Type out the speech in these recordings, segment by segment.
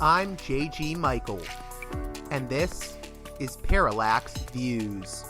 I'm J.G. Michael, and this is Parallax Views.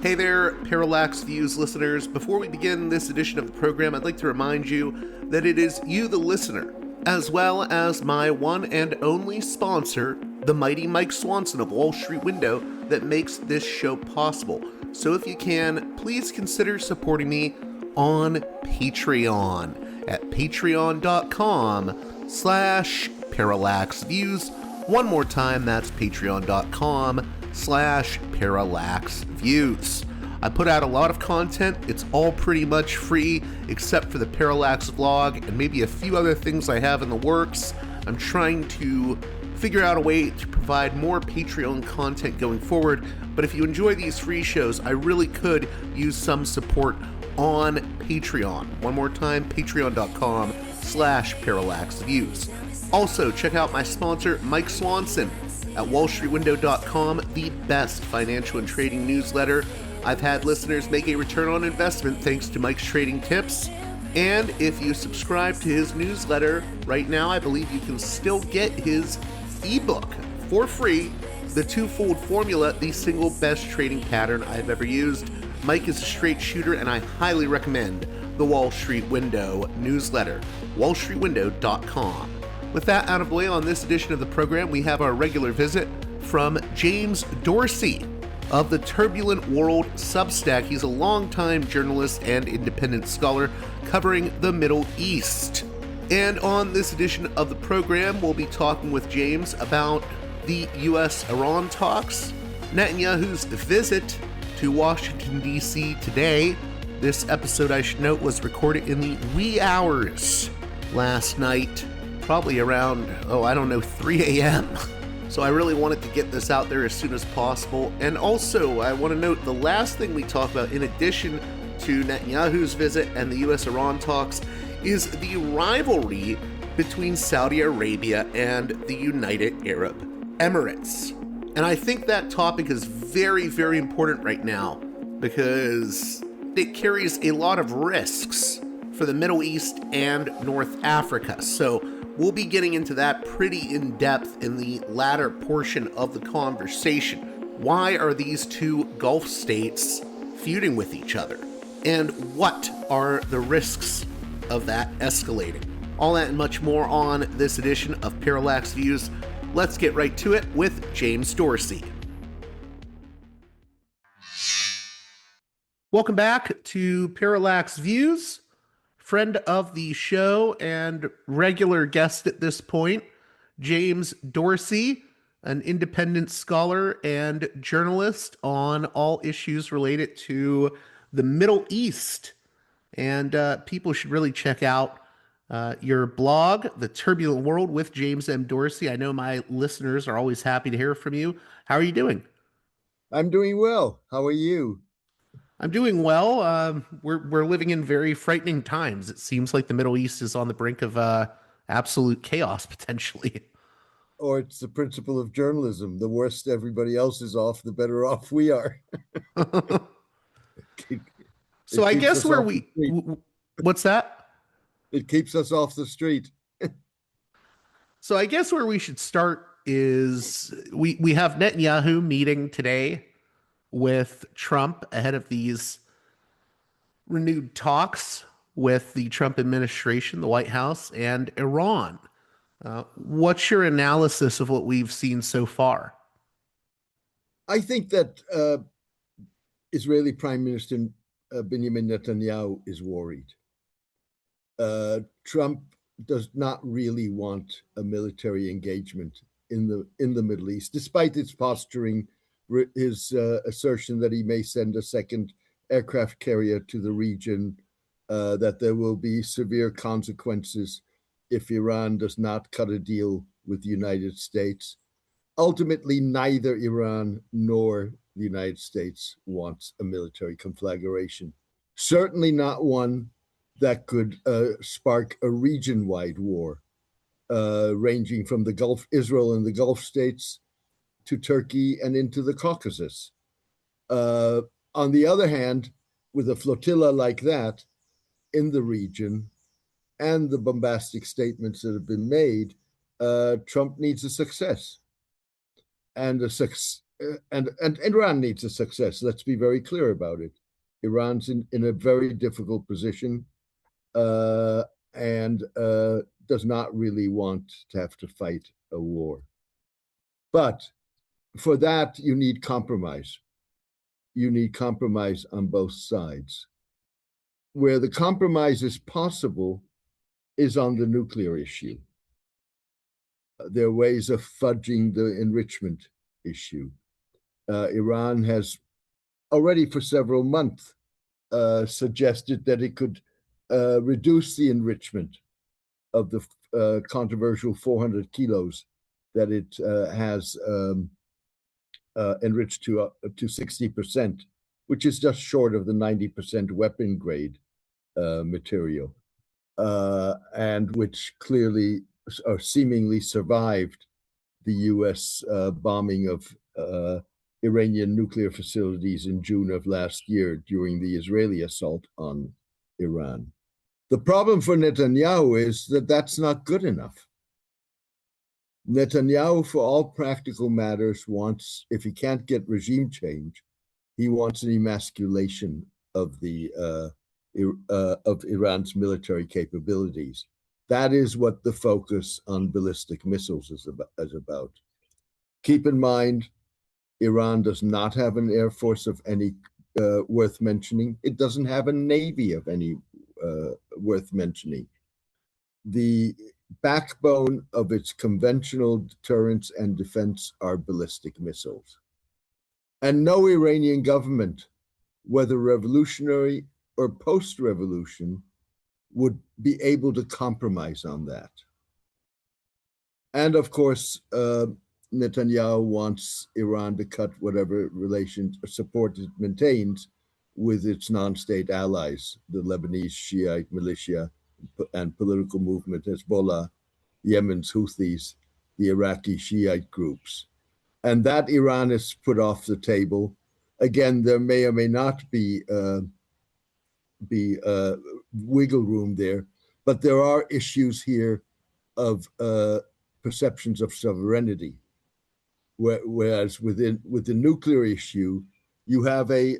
Hey there, Parallax Views listeners. Before we begin this edition of the program, I'd like to remind you that it is you, the listener, as well as my one and only sponsor, the mighty Mike Swanson of Wall Street Window, that makes this show possible. So if you can, please consider supporting me on Patreon at patreon.com/parallaxviews. One more time, that's patreon.com/parallaxviews. I put out a lot of content. It's all pretty much free, except for the Parallax vlog and maybe a few other things I have in the works. I'm trying to figure out a way to provide more Patreon content going forward, but if you enjoy these free shows, I really could use some support on Patreon. One more time, patreon.com/parallaxviews. Also, check out my sponsor, Mike Swanson, at wallstreetwindow.com, the best financial and trading newsletter. I've had listeners make a return on investment thanks to Mike's trading tips. And if you subscribe to his newsletter right now, I believe you can still get his ebook for free, The Twofold Formula, the single best trading pattern I've ever used. Mike is a straight shooter, and I highly recommend the Wall Street Window newsletter, wallstreetwindow.com. With that out of the way, on this edition of the program, we have our regular visit from James Dorsey of the Turbulent World Substack. He's a longtime journalist and independent scholar covering the Middle East. And on this edition of the program, we'll be talking with James about the U.S. Iran talks, Netanyahu's visit to Washington, D.C. today. This episode, I should note, was recorded in the wee hours last night, probably around, 3 a.m. So I really wanted to get this out there as soon as possible. And also, I want to note the last thing we talk about, in addition to Netanyahu's visit and the U.S. Iran talks, is the rivalry between Saudi Arabia and the United Arab Emirates. And I think that topic is very, very important right now because it carries a lot of risks for the Middle East and North Africa. So we'll be getting into that pretty in depth in the latter portion of the conversation. Why are these two Gulf states feuding with each other? And what are the risks of that escalating? All that and much more on this edition of Parallax Views. Let's get right to it with James Dorsey. Welcome back to Parallax Views. Friend of the show and regular guest at this point, James Dorsey, an independent scholar and journalist on all issues related to the Middle East. And people should really check out your blog, The Turbulent World with James M. Dorsey. I know my listeners are always happy to hear from you. How are you doing? I'm doing well. How are you? I'm doing well. We're living in very frightening times. It seems like the Middle East is on the brink of absolute chaos, potentially. Or it's the principle of journalism. The worse everybody else is off, the better off we are. So I guess what's that? It keeps us off the street. So I guess where we should start is we have Netanyahu meeting today with Trump ahead of these renewed talks with the Trump administration, the White House, and Iran. What's your analysis of what we've seen so far? I think that Israeli Prime Minister Benjamin Netanyahu is worried. Trump does not really want a military engagement in the Middle East, despite its posturing, his assertion that he may send a second aircraft carrier to the region, that there will be severe consequences if Iran does not cut a deal with the United States. Ultimately, neither Iran nor the United States wants a military conflagration. Certainly not one that could spark a region-wide war, ranging from the Gulf, Israel and the Gulf states, to Turkey and into the Caucasus. On the other hand, with a flotilla like that in the region, and the bombastic statements that have been made, Trump needs a success, and and Iran needs a success. Let's be very clear about it. Iran's in a very difficult position, and does not really want to have to fight a war. But for that, you need compromise. You need compromise on both sides. Where the compromise is possible is on the nuclear issue. There are ways of fudging the enrichment issue. Iran has already for several months suggested that it could reduce the enrichment of the controversial 400 kilos that it has enriched to 60%, which is just short of the 90% weapon grade material, and which clearly or seemingly survived the U.S. Bombing of Iranian nuclear facilities in June of last year during the Israeli assault on Iran. The problem for Netanyahu is that that's not good enough. Netanyahu, for all practical matters, wants, if he can't get regime change, he wants an emasculation of Iran's military capabilities. That is what the focus on ballistic missiles is about. Keep in mind, Iran does not have an air force of any worth mentioning. It doesn't have a navy of any worth mentioning. The backbone of its conventional deterrence and defense are ballistic missiles. And no Iranian government, whether revolutionary or post-revolution, would be able to compromise on that. And of course, Netanyahu wants Iran to cut whatever relations or support it maintains with its non-state allies, the Lebanese Shiite militia and political movement Hezbollah, Yemen's Houthis, the Iraqi Shiite groups. And that Iran is put off the table. Again, there may or may not be wiggle room there, but there are issues here of perceptions of sovereignty. Whereas with the nuclear issue, you have an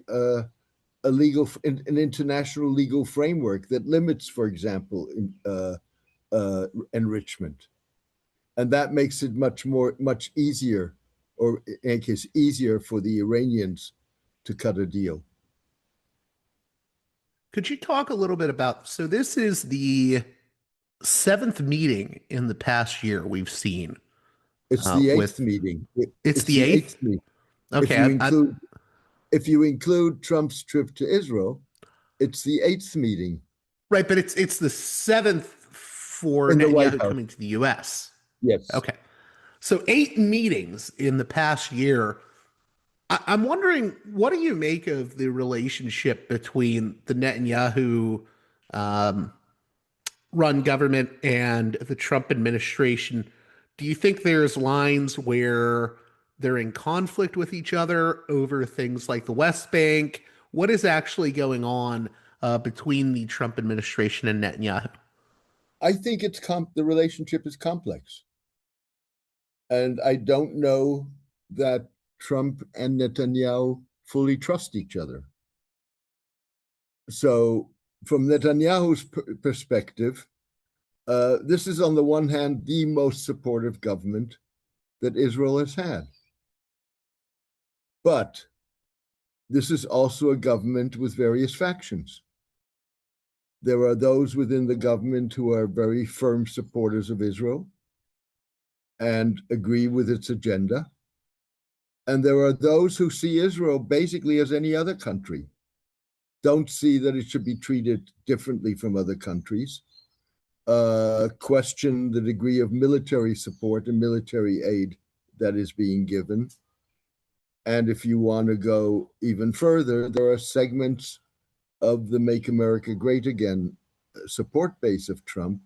international legal framework that limits, for example, enrichment, and that makes it much easier, or in any case, easier for the Iranians to cut a deal. Could you talk a little bit about, so this is the seventh meeting in the past year we've seen. It's the eighth meeting. It's the eighth meeting. Okay. If you include Trump's trip to Israel, it's the eighth meeting. Right, but it's the seventh for Netanyahu coming to the U.S. Yes. Okay. So 8 meetings in the past year. I'm wondering, what do you make of the relationship between the Netanyahu run government and the Trump administration? Do you think there's lines where they're in conflict with each other over things like the West Bank? What is actually going on between the Trump administration and Netanyahu? I think the relationship is complex. And I don't know that Trump and Netanyahu fully trust each other. So from Netanyahu's perspective, this is on the one hand the most supportive government that Israel has had. But this is also a government with various factions. There are those within the government who are very firm supporters of Israel and agree with its agenda. And there are those who see Israel basically as any other country, don't see that it should be treated differently from other countries, question the degree of military support and military aid that is being given. And if you want to go even further, there are segments of the Make America Great Again support base of Trump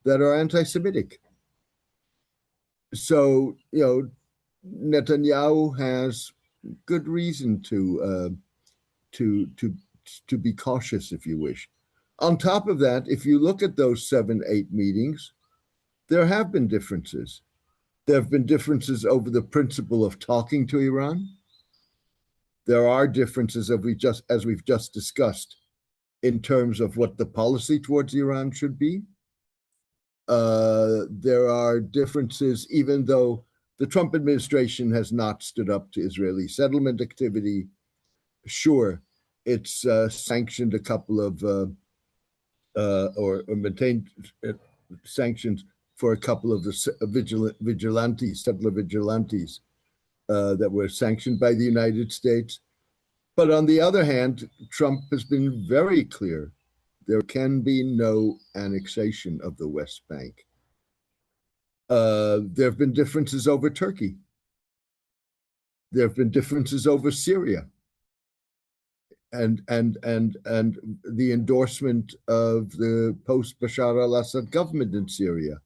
that are anti-Semitic. So, Netanyahu has good reason to be cautious, if you wish. On top of that, if you look at those 7, 8 meetings, there have been differences. There have been differences over the principle of talking to Iran. There are differences, as we've just discussed, in terms of what the policy towards Iran should be. There are differences, even though the Trump administration has not stood up to Israeli settlement activity. Sure, it's sanctioned a couple of, or maintained sanctions for a couple of the settler vigilantes that were sanctioned by the United States. But on the other hand, Trump has been very clear. There can be no annexation of the West Bank. There have been differences over Turkey. There have been differences over Syria, and the endorsement of the post-Bashar al-Assad government in Syria,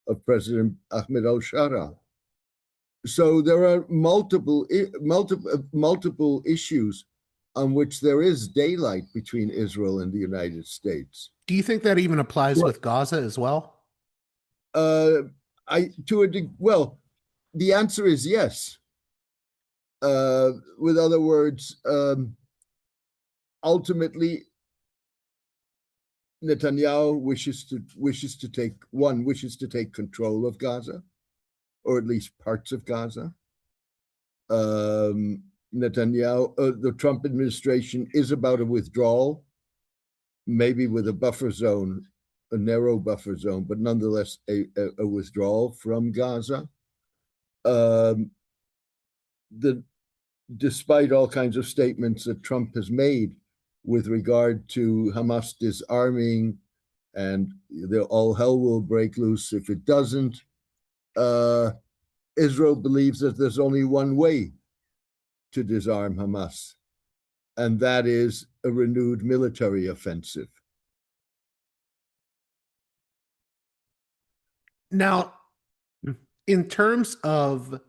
of President Ahmed al-Shara. So there are multiple issues on which there is daylight between Israel and the United States. Do you think that even applies with Gaza as well? Well, the answer is yes. With other words, ultimately, Netanyahu wishes to take control of Gaza, or at least parts of Gaza. Netanyahu, the Trump administration is about a withdrawal, maybe with a buffer zone, a narrow buffer zone, but nonetheless a withdrawal from Gaza. Despite all kinds of statements that Trump has made with regard to Hamas disarming and all hell will break loose if it doesn't, Israel believes that there's only one way to disarm Hamas, and that is a renewed military offensive. Now, in terms of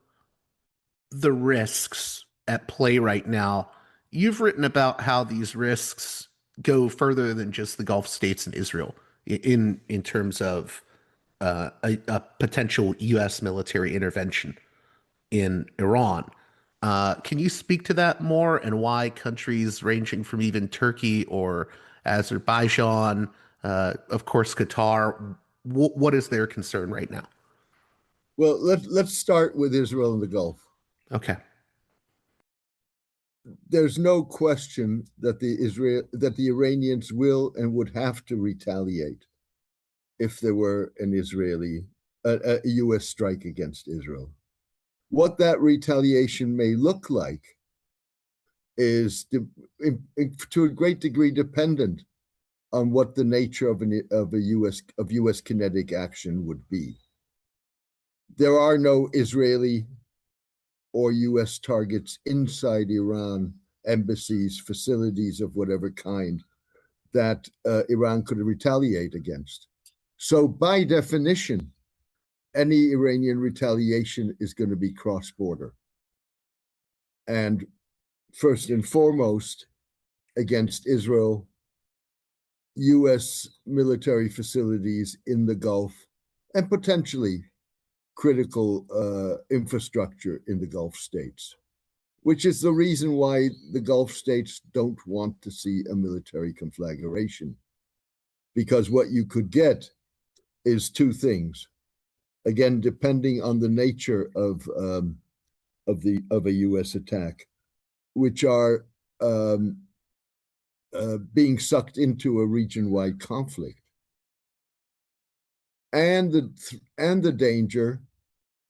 the risks at play right now, you've written about how these risks go further than just the Gulf states and Israel in terms of a potential U.S. military intervention in Iran. Can you speak to that more, and why countries ranging from even Turkey or Azerbaijan, of course, Qatar, what is their concern right now? Well, let's start with Israel and the Gulf. Okay. There's no question that the Iranians will and would have to retaliate if there were a U.S. strike against Israel. What that retaliation may look like is, to a great degree, dependent on what the nature of U.S. kinetic action would be. There are no Israeli or U.S. targets inside Iran, embassies, facilities of whatever kind, that Iran could retaliate against. So by definition, any Iranian retaliation is going to be cross-border. And first and foremost, against Israel, U.S. military facilities in the Gulf, and potentially critical infrastructure in the Gulf states, which is the reason why the Gulf states don't want to see a military conflagration. Because what you could get is two things. Again, depending on the nature of a U.S. attack, which are being sucked into a region-wide conflict, and the danger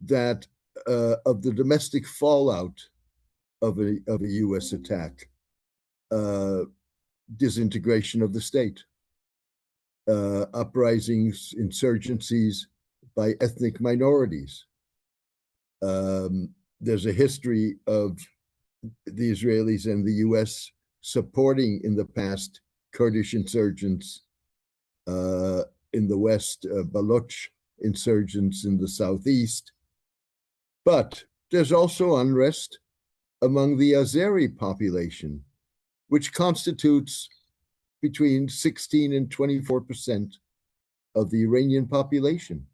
that of the domestic fallout of a U.S. attack, disintegration of the state, uprisings, insurgencies by ethnic minorities. There's a history of the Israelis and the U.S. supporting in the past Kurdish insurgents in the West, Baloch insurgents in the Southeast. But there's also unrest among the Azeri population, which constitutes between 16 and 24% of the Iranian population.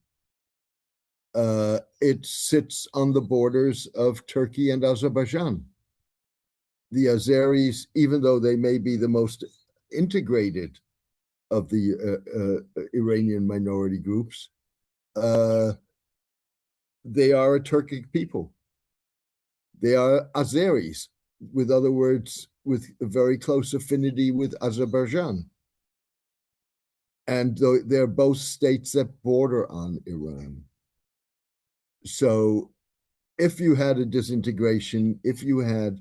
It sits on the borders of Turkey and Azerbaijan. The Azeris, even though they may be the most integrated of the Iranian minority groups, they are a Turkic people. They are Azeris, with other words, with a very close affinity with Azerbaijan. And they're both states that border on Iran. So if you had a disintegration, if you had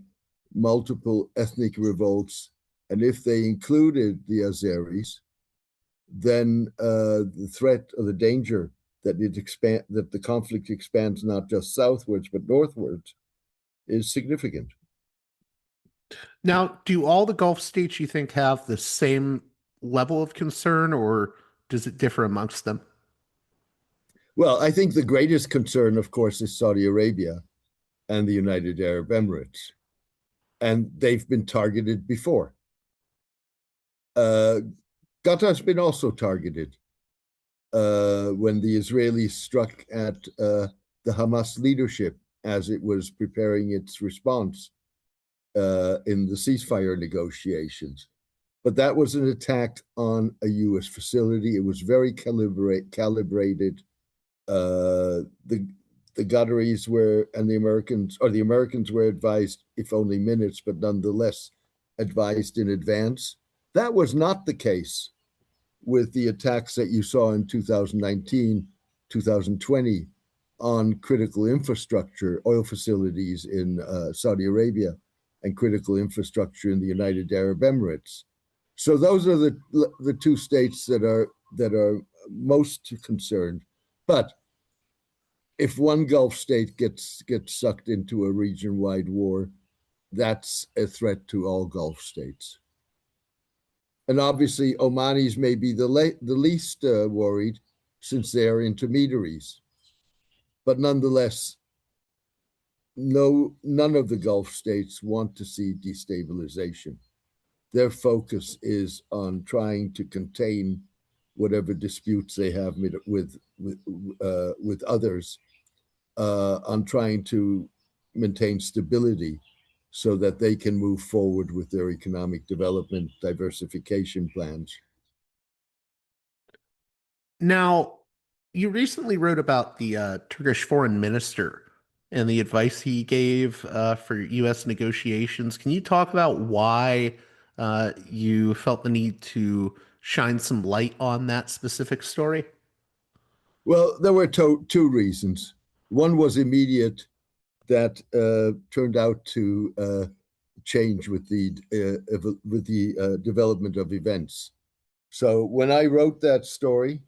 multiple ethnic revolts, and if they included the Azeris, then the threat or the danger that that the conflict expands not just southwards but northwards is significant. Now, do all the Gulf states, you think, have the same level of concern, or does it differ amongst them? Well, I think the greatest concern, of course, is Saudi Arabia and the United Arab Emirates. And they've been targeted before. Qatar's been also targeted when the Israelis struck at the Hamas leadership as it was preparing its response in the ceasefire negotiations. But that was an attack on a U.S. facility. It was very calibrated. The Qataris were, and the Americans were advised, if only minutes, but nonetheless advised in advance. That was not the case with the attacks that you saw in 2019, 2020 on critical infrastructure, oil facilities in Saudi Arabia, and critical infrastructure in the United Arab Emirates. So those are the two states that are most concerned. But if one Gulf state gets sucked into a region-wide war, that's a threat to all Gulf states. And obviously, Omanis may be the least worried, since they are intermediaries. But nonetheless, none of the Gulf states want to see destabilization. Their focus is on trying to contain whatever disputes they have with others, on trying to maintain stability so that they can move forward with their economic development diversification plans. Now, you recently wrote about the Turkish foreign minister and the advice he gave for U.S. negotiations. Can you talk about why you felt the need to shine some light on that specific story? Well, there were two reasons. One was immediate, that turned out to change with the development of events. So when I wrote that story,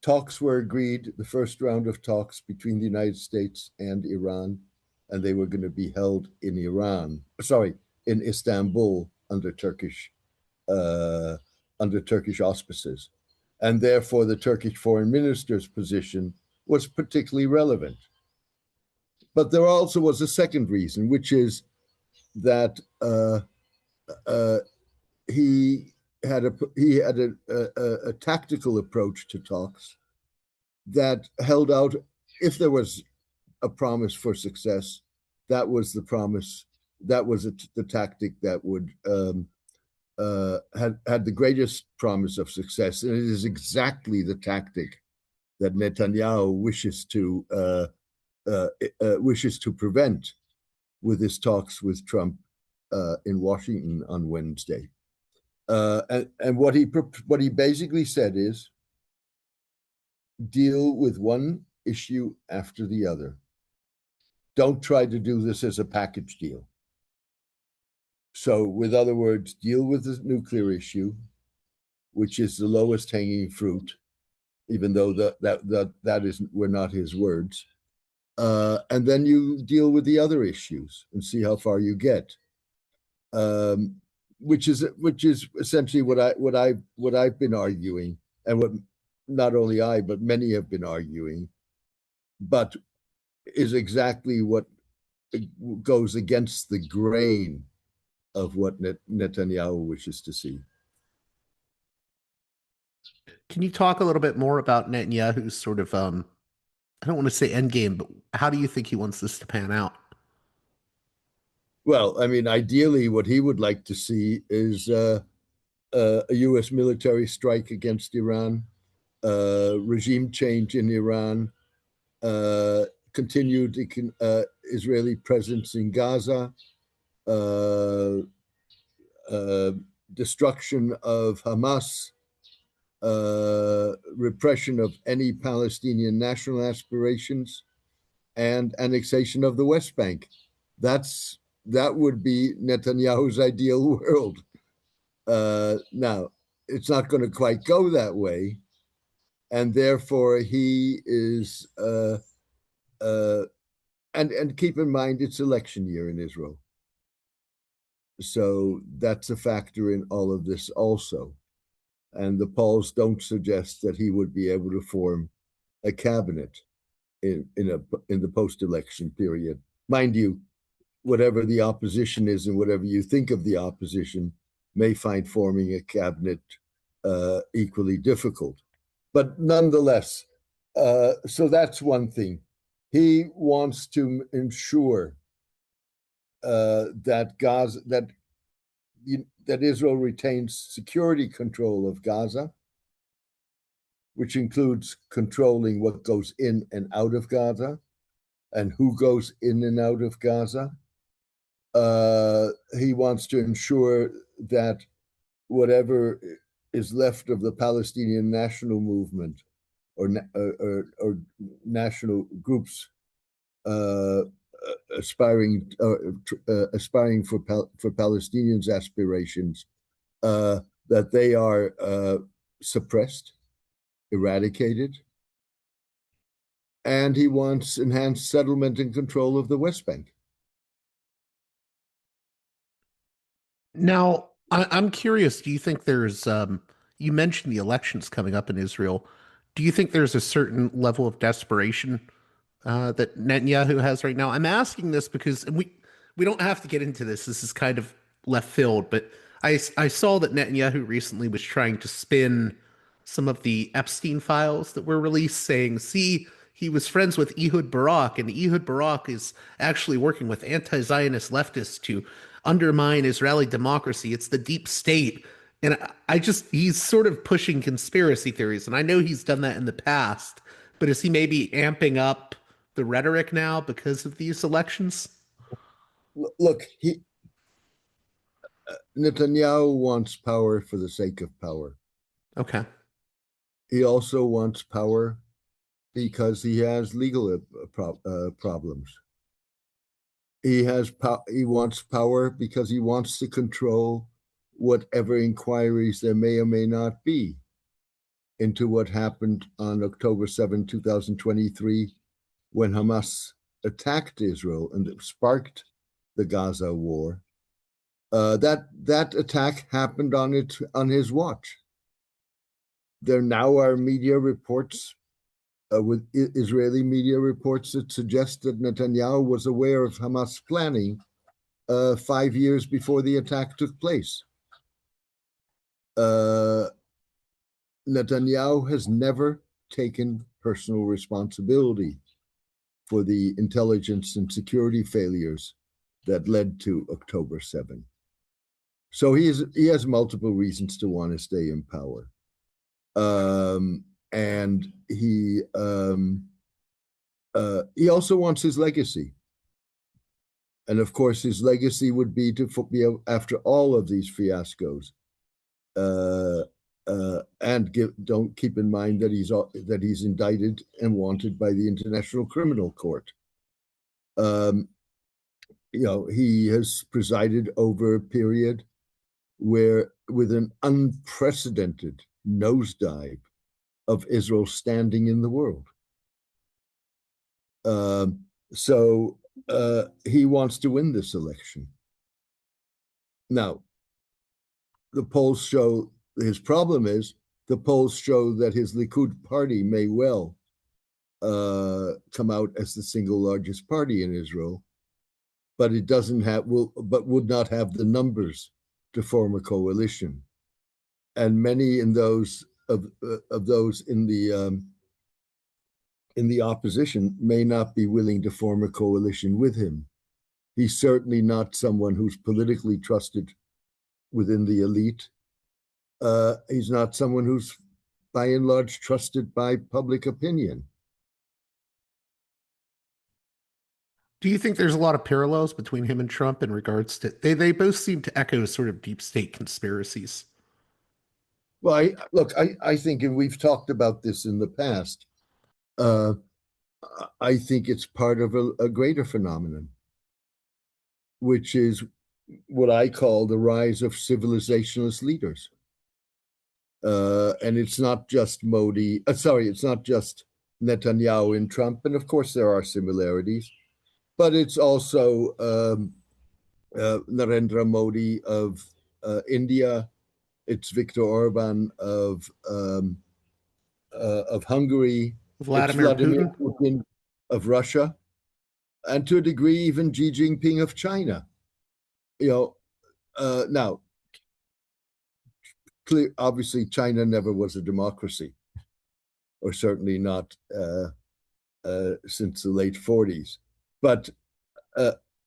talks were agreed, the first round of talks between the United States and Iran, and they were going to be held in in Istanbul under Turkish auspices. And therefore, the Turkish foreign minister's position was particularly relevant. But there also was a second reason, which is that he had a tactical approach to talks that held out. If there was a promise for success, that was the promise. That was the tactic that would had the greatest promise of success, and it is exactly the tactic that Netanyahu wishes to prevent with his talks with Trump in Washington on Wednesday. And what he basically said is, deal with one issue after the other. Don't try to do this as a package deal. So, with other words, deal with the nuclear issue, which is the lowest hanging fruit, even though were not his words. And then you deal with the other issues and see how far you get. Which is essentially what I've been arguing, and what not only I but many have been arguing, but is exactly what goes against the grain of what Netanyahu wishes to see. Can you talk a little bit more about Netanyahu's sort of, I don't want to say end game, but how do you think he wants this to pan out? Well, I mean, ideally, what he would like to see is a U.S. military strike against Iran, regime change in Iran, continued Israeli presence in Gaza, destruction of Hamas, repression of any Palestinian national aspirations, and annexation of the West Bank. That would be Netanyahu's ideal world. Now, it's not going to quite go that way, and therefore he is. And keep in mind, it's election year in Israel, so that's a factor in all of this also. And the polls don't suggest that he would be able to form a cabinet in the post-election period. Mind you, whatever the opposition is and whatever you think of the opposition may find forming a cabinet equally difficult. But nonetheless, so that's one thing. He wants to ensure that Israel retains security control of Gaza, which includes controlling what goes in and out of Gaza and who goes in and out of Gaza. He wants to ensure that whatever is left of the Palestinian national movement or national groups aspiring for Palestinians' aspirations, that they are suppressed, eradicated, and he wants enhanced settlement and control of the West Bank. Now, I'm curious, do you think there's, you mentioned the elections coming up in Israel. Do you think there's a certain level of desperation that Netanyahu has right now? I'm asking this because, and we don't have to get into this. This is kind of left field, but I saw that Netanyahu recently was trying to spin some of the Epstein files that were released, saying, see, he was friends with Ehud Barak, and Ehud Barak is actually working with anti-Zionist leftists to undermine Israeli democracy. It's the deep state. And he's sort of pushing conspiracy theories. And I know he's done that in the past, but is he maybe amping up the rhetoric now because of these elections? Look, Netanyahu wants power for the sake of power. Okay. He also wants power because he has legal problems. He wants power because he wants to control whatever inquiries there may or may not be into what happened on October 7, 2023, when Hamas attacked Israel and it sparked the Gaza war. That attack happened on his watch. There now are media reports, with Israeli media reports, that suggest that Netanyahu was aware of Hamas planning 5 years before the attack took place. Netanyahu has never taken personal responsibility for the intelligence and security failures that led to October 7. So he has multiple reasons to want to stay in power. And he also wants his legacy. And of course, his legacy would be to be, after all of these fiascos, and don't keep in mind that he's indicted and wanted by the International Criminal Court. He has presided over a period where, with an unprecedented nosedive of Israel standing in the world. So he wants to win this election. Now, the polls show, his problem is, the polls show that his Likud party may well come out as the single largest party in Israel. but it doesn't have but would not have the numbers to form a coalition. And many in those of those in the opposition may not be willing to form a coalition with him. He's certainly not someone who's politically trusted within the elite. He's not someone who's by and large trusted by public opinion. Do you think there's a lot of parallels between him and Trump in regards to they both seem to echo sort of deep state conspiracies? Well, I think, and we've talked about this in the past, I think it's part of a greater phenomenon, which is what I call the rise of civilizationalist leaders. And it's not just it's not just Netanyahu and Trump, and of course there are similarities, but it's also Narendra Modi of India, it's Viktor Orban of Hungary, Vladimir it's Vladimir Putin? Putin of Russia, and to a degree even Xi Jinping of China. Now, obviously China never was a democracy, or certainly not since the late 40s. But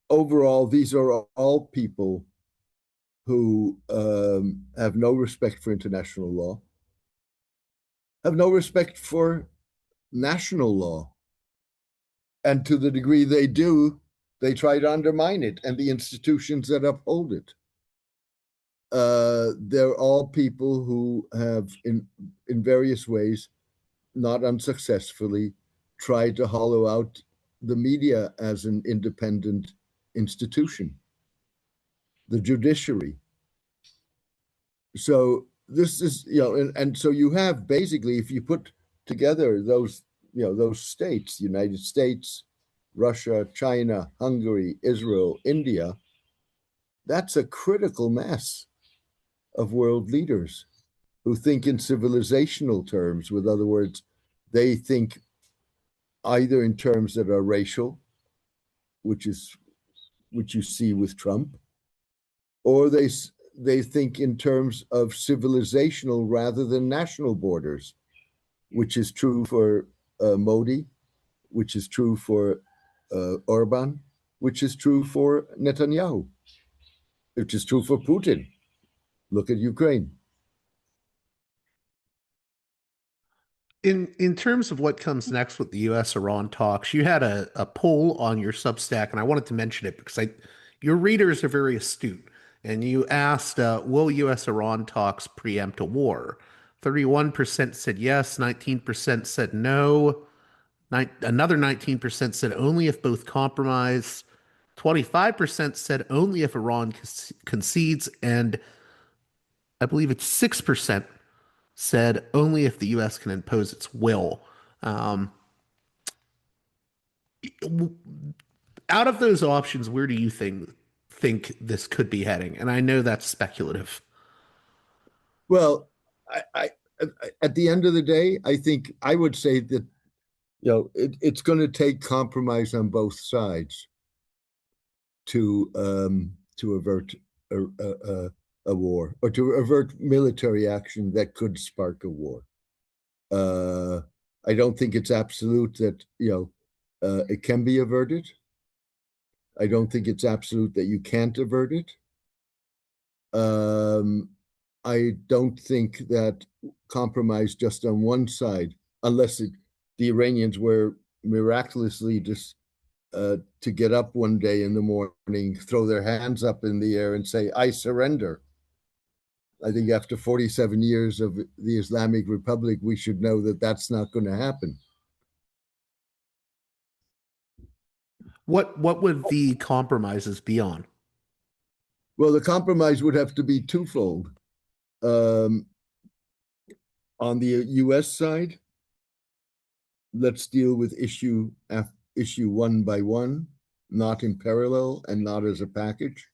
overall, these are all people who have no respect for international law, have no respect for national law. And to the degree they do, they try to undermine it and the institutions that uphold it. They're all people who have, in various ways, not unsuccessfully, tried to hollow out the media as an independent institution, the judiciary. So this is, and so you have basically, if you put together those states, United States, Russia, China, Hungary, Israel, India, that's a critical mass of world leaders who think in civilizational terms. With other words, they think either in terms that are racial, which you see with Trump, or they think in terms of civilizational rather than national borders, which is true for Modi, which is true for Orban, which is true for Netanyahu, which is true for Putin. Look at Ukraine. In terms of what comes next with the U.S. Iran talks, you had a poll on your Substack, and I wanted to mention it because your readers are very astute. And you asked, will U.S. Iran talks preempt a war? 31% said yes, 19% said no, another 19% said only if both compromise, 25% said only if Iran concedes, and I believe it's 6% said only if the U.S. can impose its will. Out of those options, where do you think this could be heading? And I know that's speculative. Well, I at the end of the day, I think I would say that it's going to take compromise on both sides to avert a war, or to avert military action that could spark a war. I don't think it's absolute that it can be averted. I don't think it's absolute that you can't avert it. I don't think that compromise just on one side, unless the Iranians were miraculously just to get up one day in the morning, throw their hands up in the air and say, "I surrender." I think after 47 years of the Islamic Republic, we should know that that's not going to happen. What would the compromises be on? Well, the compromise would have to be twofold. On the U.S. side, let's deal with issue one by one, not in parallel and not as a package,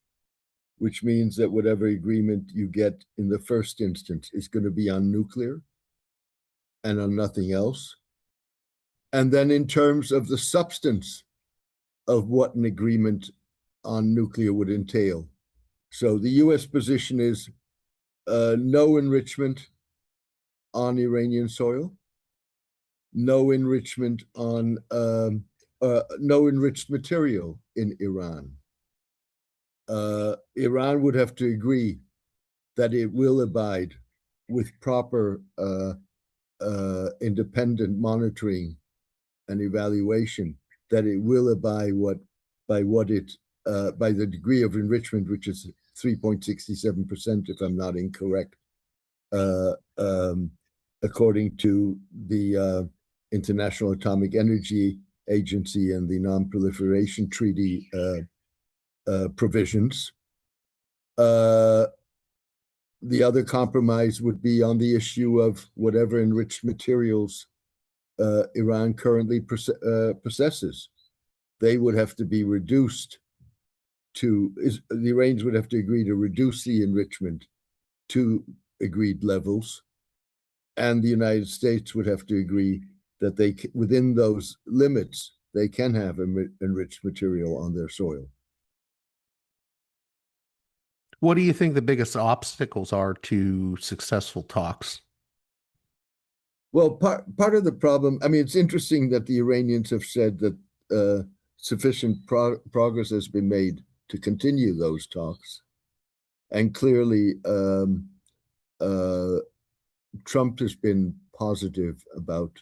which means that whatever agreement you get in the first instance is going to be on nuclear and on nothing else. And then in terms of the substance of what an agreement on nuclear would entail. So the U.S. position is no enrichment on Iranian soil, no enrichment on no enriched material in Iran. Iran would have to agree that it will abide with proper independent monitoring and evaluation, that it will abide by the degree of enrichment, which is 3.67%, if I'm not incorrect, according to the International Atomic Energy Agency and the Non-Proliferation Treaty provisions. The other compromise would be on the issue of whatever enriched materials Iran currently possesses. They would have to be reduced to, the Iranians would have to agree to reduce the enrichment to agreed levels, and the United States would have to agree that they, within those limits, they can have enriched material on their soil. What do you think the biggest obstacles are to successful talks? Well, part of the problem, I mean, it's interesting that the Iranians have said that sufficient progress has been made to continue those talks. And clearly, Trump has been positive about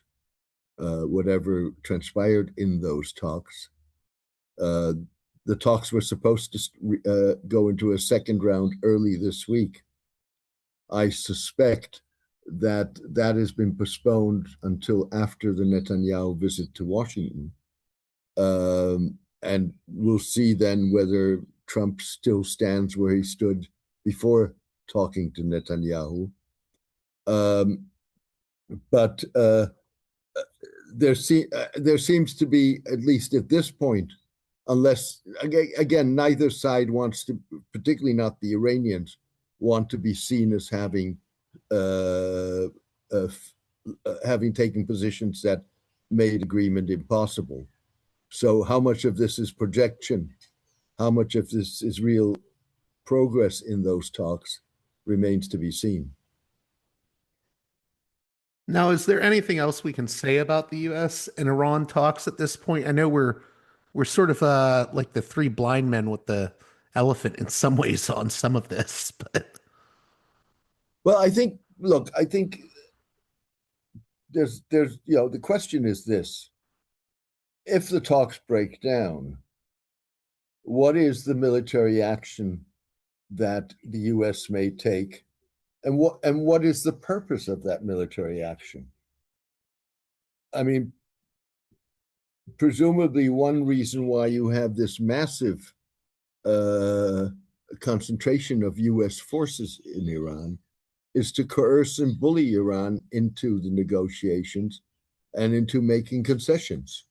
whatever transpired in those talks. The talks were supposed to go into a second round early this week. I suspect that has been postponed until after the Netanyahu visit to Washington. And we'll see then whether Trump still stands where he stood before talking to Netanyahu. But there seems to be, at least at this point, unless, again, neither side wants to, particularly not the Iranians, want to be seen as having taken positions that made agreement impossible. So how much of this is projection? How much of this is real progress in those talks remains to be seen. Now, is there anything else we can say about the U.S. and Iran talks at this point? I know we're sort of like the three blind men with the elephant in some ways on some of this, but well, I think there's the question is this: if the talks break down, what is the military action that the U.S. may take, and what is the purpose of that military action? I mean, presumably one reason why you have this massive concentration of U.S. forces in Iran is to coerce and bully Iran into the negotiations and into making concessions.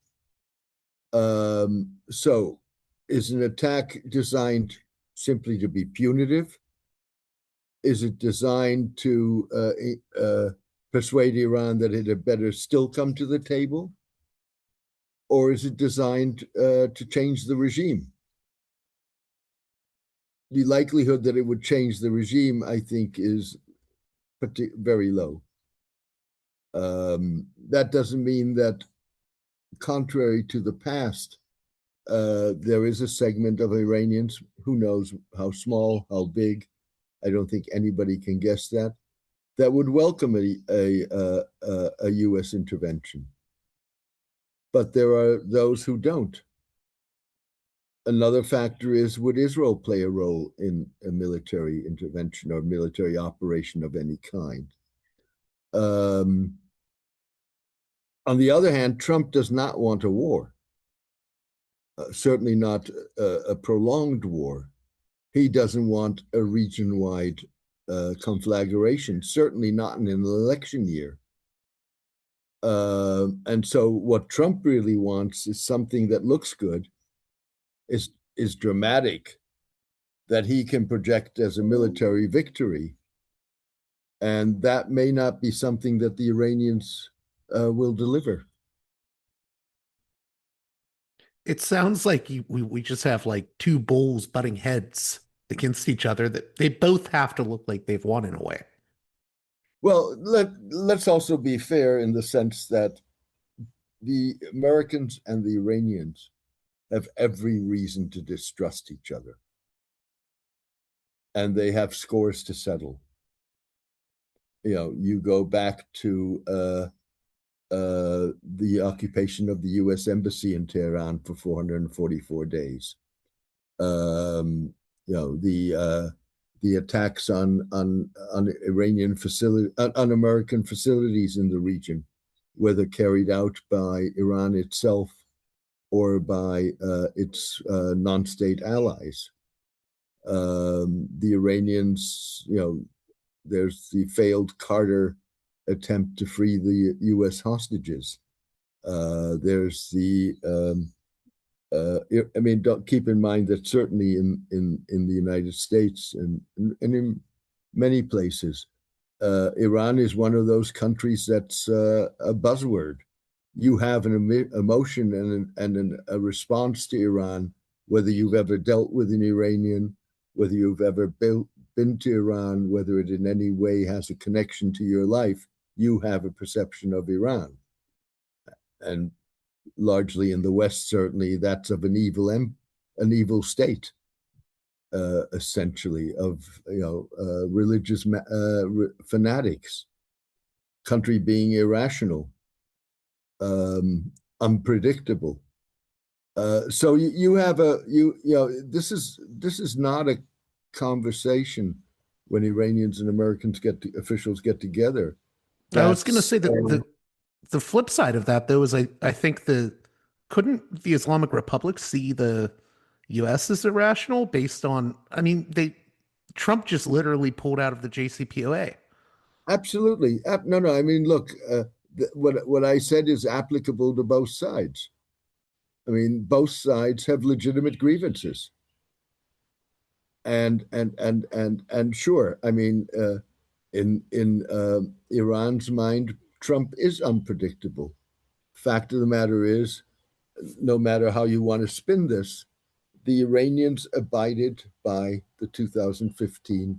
So is an attack designed simply to be punitive? Is it designed to persuade Iran that it had better still come to the table? Or is it designed to change the regime? The likelihood that it would change the regime, I think, is very low. That doesn't mean that, contrary to the past, there is a segment of Iranians, who knows how small, how big, I don't think anybody can guess that would welcome a U.S. intervention. But there are those who don't. Another factor is, would Israel play a role in a military intervention or military operation of any kind? On the other hand, Trump does not want a war, certainly not a prolonged war. He doesn't want a region-wide conflagration, certainly not in an election year. And so what Trump really wants is something that looks good, is dramatic, that he can project as a military victory. And that may not be something that the Iranians will deliver. It sounds like we just have like two bulls butting heads against each other that they both have to look like they've won in a way. Well, let's also be fair in the sense that the Americans and the Iranians have every reason to distrust each other, and they have scores to settle. You go back to the occupation of the U.S. Embassy in Tehran for 444 days. The attacks on Iranian facility on American facilities in the region, whether carried out by Iran itself or by its non-state allies. The Iranians, there's the failed Carter attempt to free the U.S. hostages. There's the don't keep in mind that certainly in the United States and in many places, Iran is one of those countries that's a buzzword. You have an emotion and a response to Iran, whether you've ever dealt with an Iranian, whether you've ever been to Iran, whether it in any way has a connection to your life, you have a perception of Iran. And largely in the West, certainly that's of an evil state, essentially, of religious fanatics, country being irrational, unpredictable. So you have this is not a conversation when Iranians and Americans officials get together. I was going to say that the flip side of that, though, is I think couldn't the Islamic Republic see the U.S. as irrational based on, I mean, Trump just literally pulled out of the JCPOA. Absolutely. No. I mean, look, what I said is applicable to both sides. I mean, both sides have legitimate grievances. And sure, I mean, in Iran's mind, Trump is unpredictable. Fact of the matter is, no matter how you want to spin this, the Iranians abided by the 2015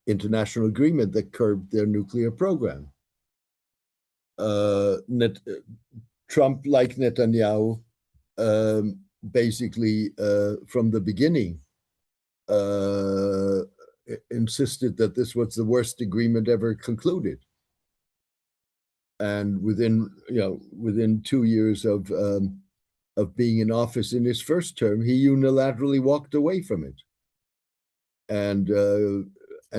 international agreement that curbed their nuclear program. Trump, like Netanyahu, basically from the beginning insisted that this was the worst agreement ever concluded. And within 2 years of being in office in his first term, he unilaterally walked away from it and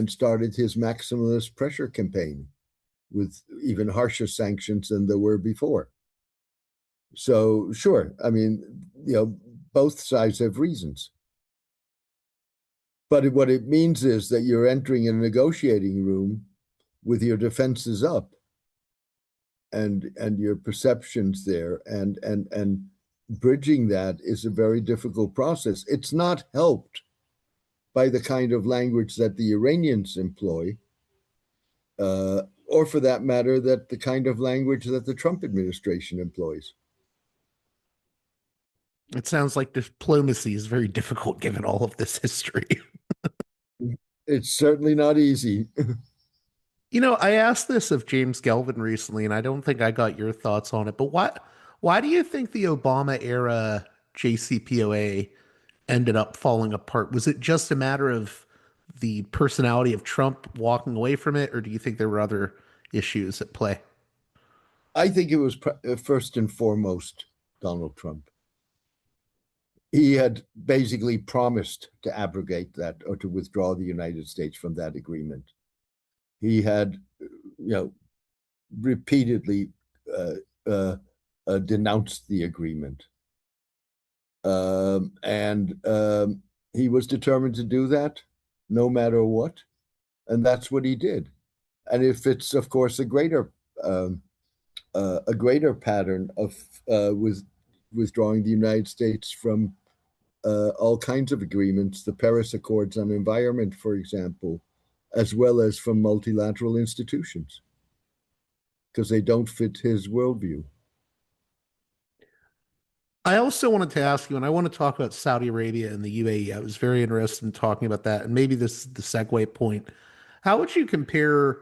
started his maximalist pressure campaign with even harsher sanctions than there were before. So sure, I mean, both sides have reasons. But what it means is that you're entering a negotiating room with your defenses up and your perceptions there, and bridging that is a very difficult process. It's not helped by the kind of language that the Iranians employ, or for that matter, that the kind of language that the Trump administration employs. It sounds like diplomacy is very difficult given all of this history. It's certainly not easy. I asked this of James Galvin recently, and I don't think I got your thoughts on it, but why do you think the Obama era JCPOA ended up falling apart? Was it just a matter of the personality of Trump walking away from it, or do you think there were other issues at play? I think it was first and foremost Donald Trump. He had basically promised to abrogate that or to withdraw the United States from that agreement. He had, repeatedly denounced the agreement. And he was determined to do that no matter what. And that's what he did. And it fits, of course, a greater pattern of withdrawing the United States from all kinds of agreements, the Paris Accords on environment, for example, as well as from multilateral institutions, because they don't fit his worldview. I also wanted to ask you, and I want to talk about Saudi Arabia and the UAE. I was very interested in talking about that, and maybe this is the segue point. How would you compare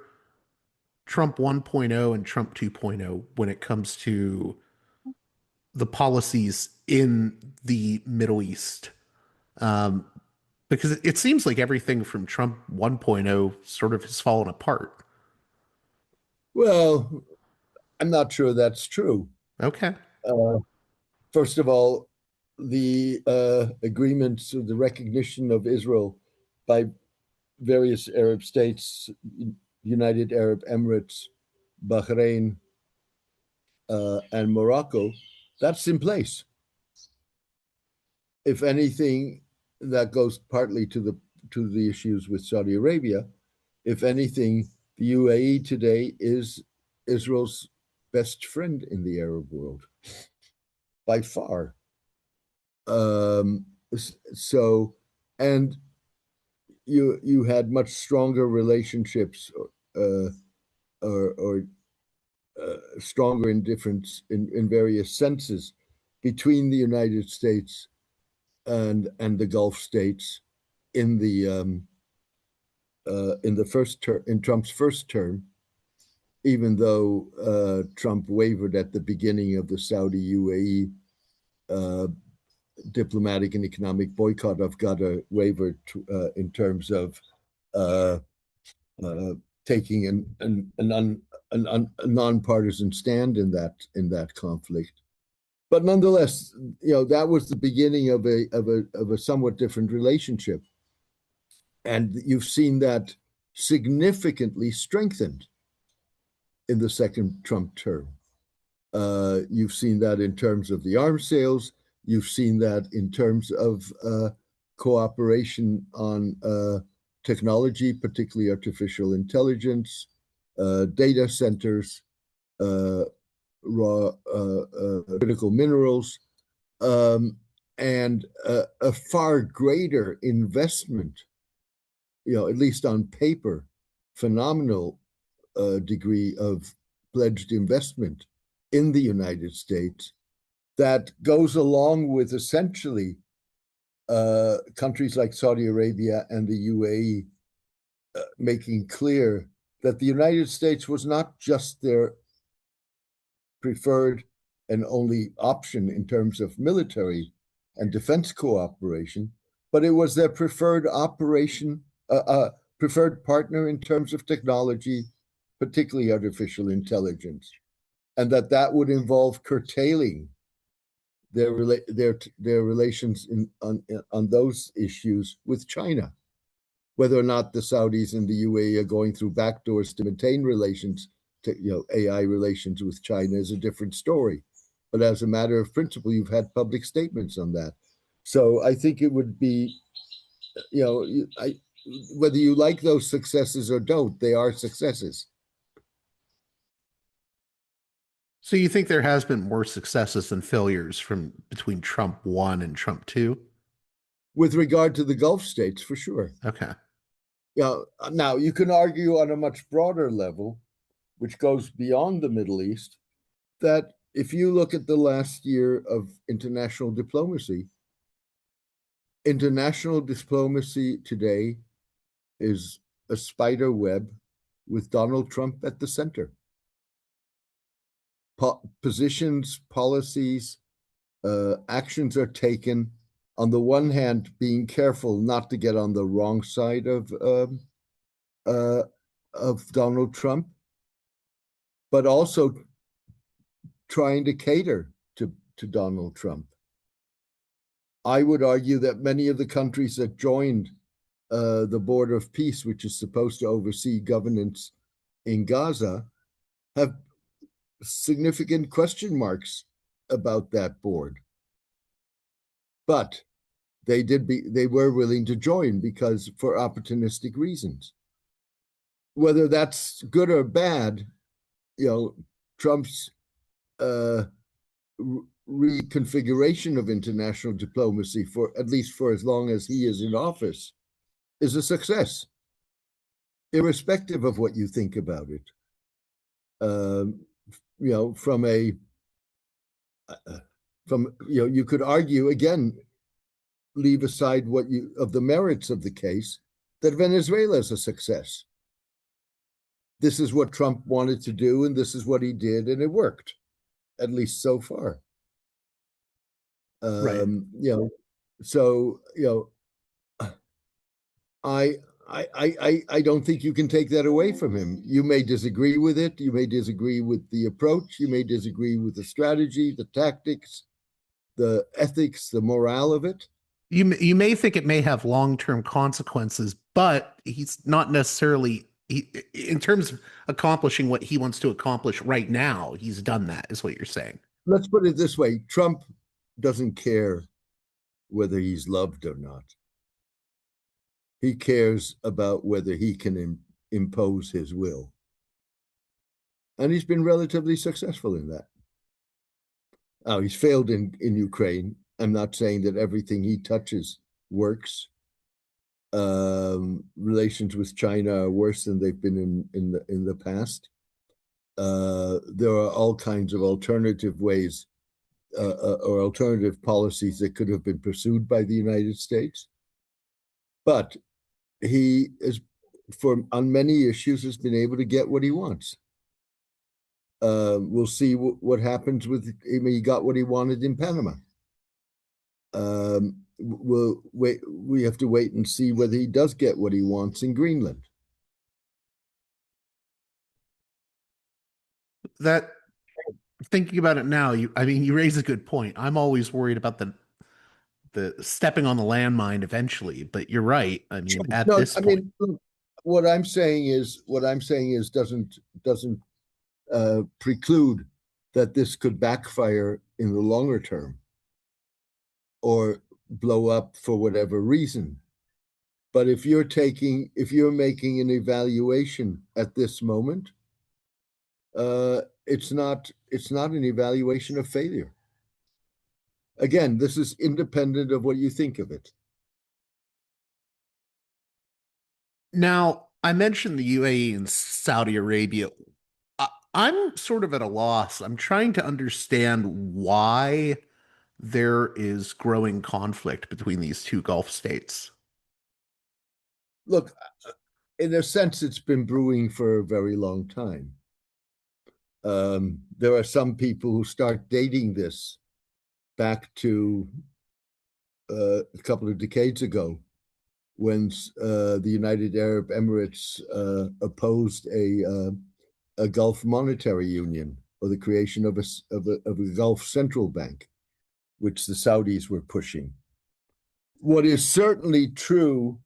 Trump 1.0 and Trump 2.0 when it comes to the policies in the Middle East? Um, because it seems like everything from Trump 1.0 sort of has fallen apart. Well, I'm not sure that's true. Okay. Uh, First of all, the agreements, the recognition of Israel by various Arab states, United Arab Emirates, Bahrain, and Morocco, that's in place. If anything, that goes partly to the issues with Saudi Arabia. If anything, the UAE today is Israel's best friend in the Arab world by far. Um, so, and you had much stronger relationships, uh, or stronger in difference in various senses between the United States and the Gulf states in the first term, in Trump's first term, even though Trump wavered at the beginning of the Saudi-UAE diplomatic and economic boycott of Qatar, wavered in terms of uh, taking a nonpartisan stand in that conflict. But nonetheless, that was the beginning of a somewhat different relationship, and you've seen that significantly strengthened in the second Trump term. You've seen that in terms of the arms sales. You've seen that in terms of cooperation on technology, particularly artificial intelligence, data centers, raw critical minerals, and a far greater investment, at least on paper, phenomenal degree of pledged investment in the United States that goes along with essentially countries like Saudi Arabia and the UAE making clear that the United States was not just their preferred and only option in terms of military and defense cooperation, but it was their preferred preferred partner in terms of technology, particularly artificial intelligence, and that would involve curtailing their relations on those issues with China. Whether or not the Saudis and the UAE are going through backdoors to maintain relations, AI relations with China is a different story. But as a matter of principle, you've had public statements on that. So I think it would be, whether you like those successes or don't, they are successes. So you think there has been more successes than failures from between Trump 1 and Trump 2? With regard to the Gulf states, for sure. Okay. Now you can argue on a much broader level, which goes beyond the Middle East, that if you look at the last year of international diplomacy today is a spider web with Donald Trump at the center. Positions, policies, actions are taken. On the one hand, being careful not to get on the wrong side of Donald Trump, but also trying to cater to Donald Trump. I would argue that many of the countries that joined the Board of Peace, which is supposed to oversee governance in Gaza, have significant question marks about that board. But they were willing to join because for opportunistic reasons. Whether that's good or bad, Trump's reconfiguration of international diplomacy, for at least for as long as he is in office, is a success, irrespective of what you think about it. From from, you could argue again, leave aside of the merits of the case, that Venezuela is a success. This is what Trump wanted to do, and this is what he did, and it worked, at least so far. Right. So I don't think you can take that away from him. You may disagree with it. You may disagree with the approach. You may disagree with the strategy, the tactics, the ethics, the morale of it. You may think it may have long-term consequences, but he's not necessarily in terms of accomplishing what he wants to accomplish right now. He's done that, is what you're saying. Let's put it this way: Trump doesn't care whether he's loved or not. He cares about whether he can impose his will. And he's been relatively successful in that. Now, he's failed in Ukraine. I'm not saying that everything he touches works. Relations with China are worse than they've been in the past. There are all kinds of alternative ways or alternative policies that could have been pursued by the United States. But he is, on many issues, has been able to get what he wants. We'll see what happens with him. He got what he wanted in Panama. We'll wait. We have to wait and see whether he does get what he wants in Greenland. That, thinking about it now, you raise a good point. I'm always worried about the stepping on the landmine eventually, but you're right. I mean, at this point, what I'm saying is doesn't preclude that this could backfire in the longer term or blow up for whatever reason. But if you're making an evaluation at this moment, it's not an evaluation of failure. Again, this is independent of what you think of it. now I mentioned the UAE and Saudi Arabia. I'm sort of at a loss. I'm trying to understand why there is growing conflict between these two Gulf states. Look, in a sense, it's been brewing for a very long time. There are some people who start dating this back to a couple of decades ago, when the United Arab Emirates opposed a Gulf monetary union, or the creation of a Gulf central bank, which the Saudis were pushing. What is certainly true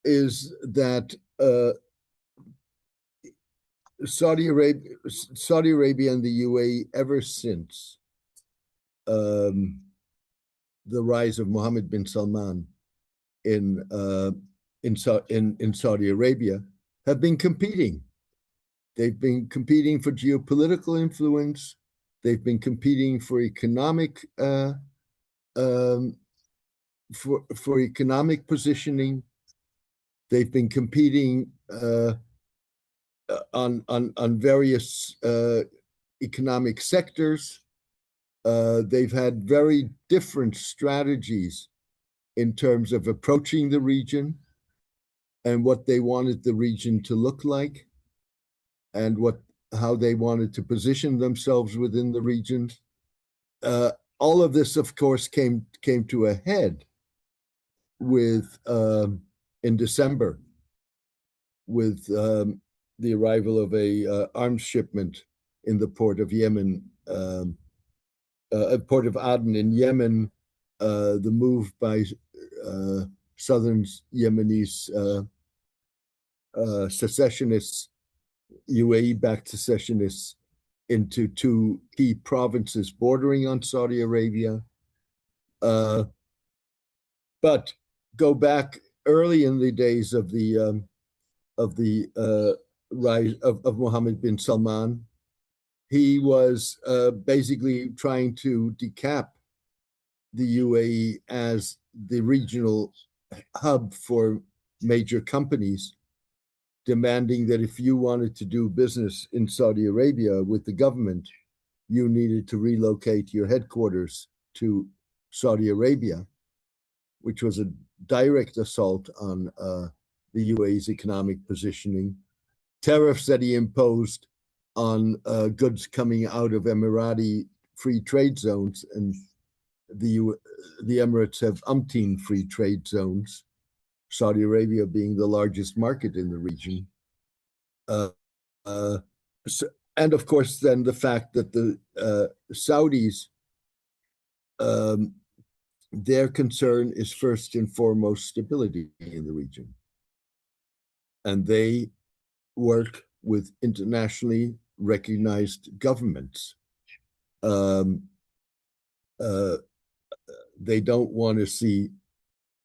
is that Saudi Arabia and the UAE, ever since the rise of Mohammed bin Salman in Saudi Arabia, have been competing. They've been competing for geopolitical influence. They've been competing for economic economic positioning. They've been competing on various economic sectors. They've had very different strategies in terms of approaching the region and what they wanted the region to look like, and how they wanted to position themselves within the region. All of this, of course, came to a head with in December, with the arrival of a arms shipment in the port of Yemen, port of Aden in Yemen, the move by southern Yemenis secessionists, UAE-backed secessionists, into two key provinces bordering on Saudi Arabia. But go back early in the days of the rise of Mohammed bin Salman. He was basically trying to decap the UAE as the regional hub for major companies, demanding that if you wanted to do business in Saudi Arabia with the government, you needed to relocate your headquarters to Saudi Arabia, which was a direct assault on the UAE's economic positioning, tariffs that he imposed on goods coming out of Emirati free trade zones, and the Emirates have umpteen free trade zones, Saudi Arabia being the largest market in the region. And of course, then the fact that the Saudis, their concern is first and foremost stability in the region. And they work with internationally recognized governments. They don't want to see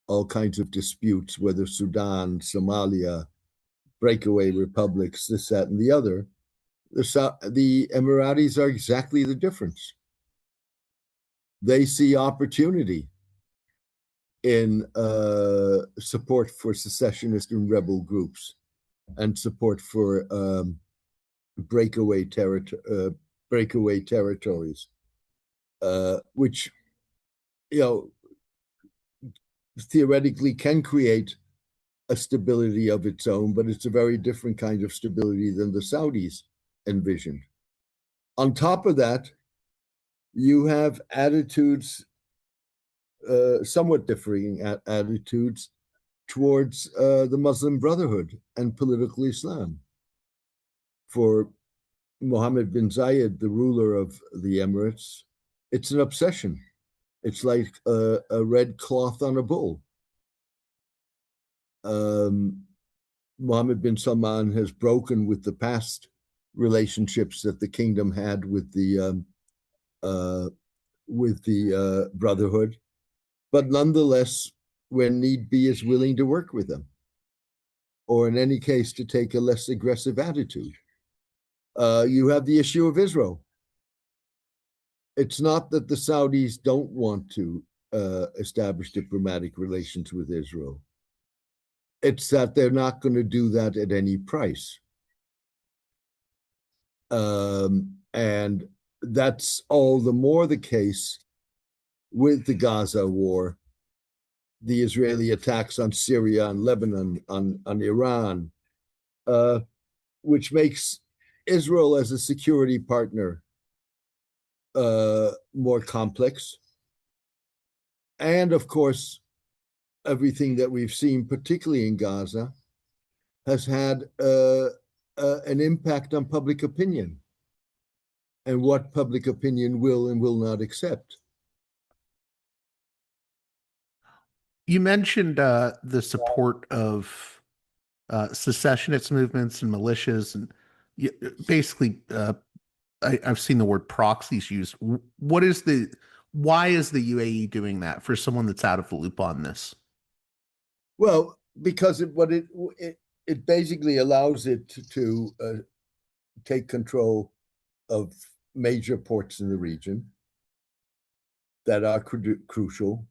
all kinds of disputes, whether Sudan, Somalia, breakaway republics, this, that, and the other. The Emiratis are exactly the difference. They see opportunity in support for secessionist and rebel groups and support for breakaway territories, which, theoretically can create a stability of its own, but it's a very different kind of stability than the Saudis envisioned. On top of that, you have attitudes, somewhat differing attitudes towards the Muslim Brotherhood and political Islam. For Mohammed bin Zayed, the ruler of the Emirates, it's an obsession. It's like a red cloth on a bull. Mohammed bin Salman has broken with the past relationships that the kingdom had with the Brotherhood, but nonetheless, when need be, is willing to work with them, or in any case, to take a less aggressive attitude. You have the issue of Israel. It's not that the Saudis don't want to establish diplomatic relations with Israel. It's that they're not going to do that at any price. And that's all the more the case with the Gaza war, the Israeli attacks on Syria and Lebanon, on Iran, which makes Israel as a security partner more complex. And of course, everything that we've seen, particularly in Gaza, has had an impact on public opinion and what public opinion will and will not accept. You mentioned the support of secessionist movements and militias, and basically, I've seen the word proxies used. Why is the UAE doing that, for someone that's out of the loop on this? Well, because it basically allows it to take control of major ports in the region that are crucial.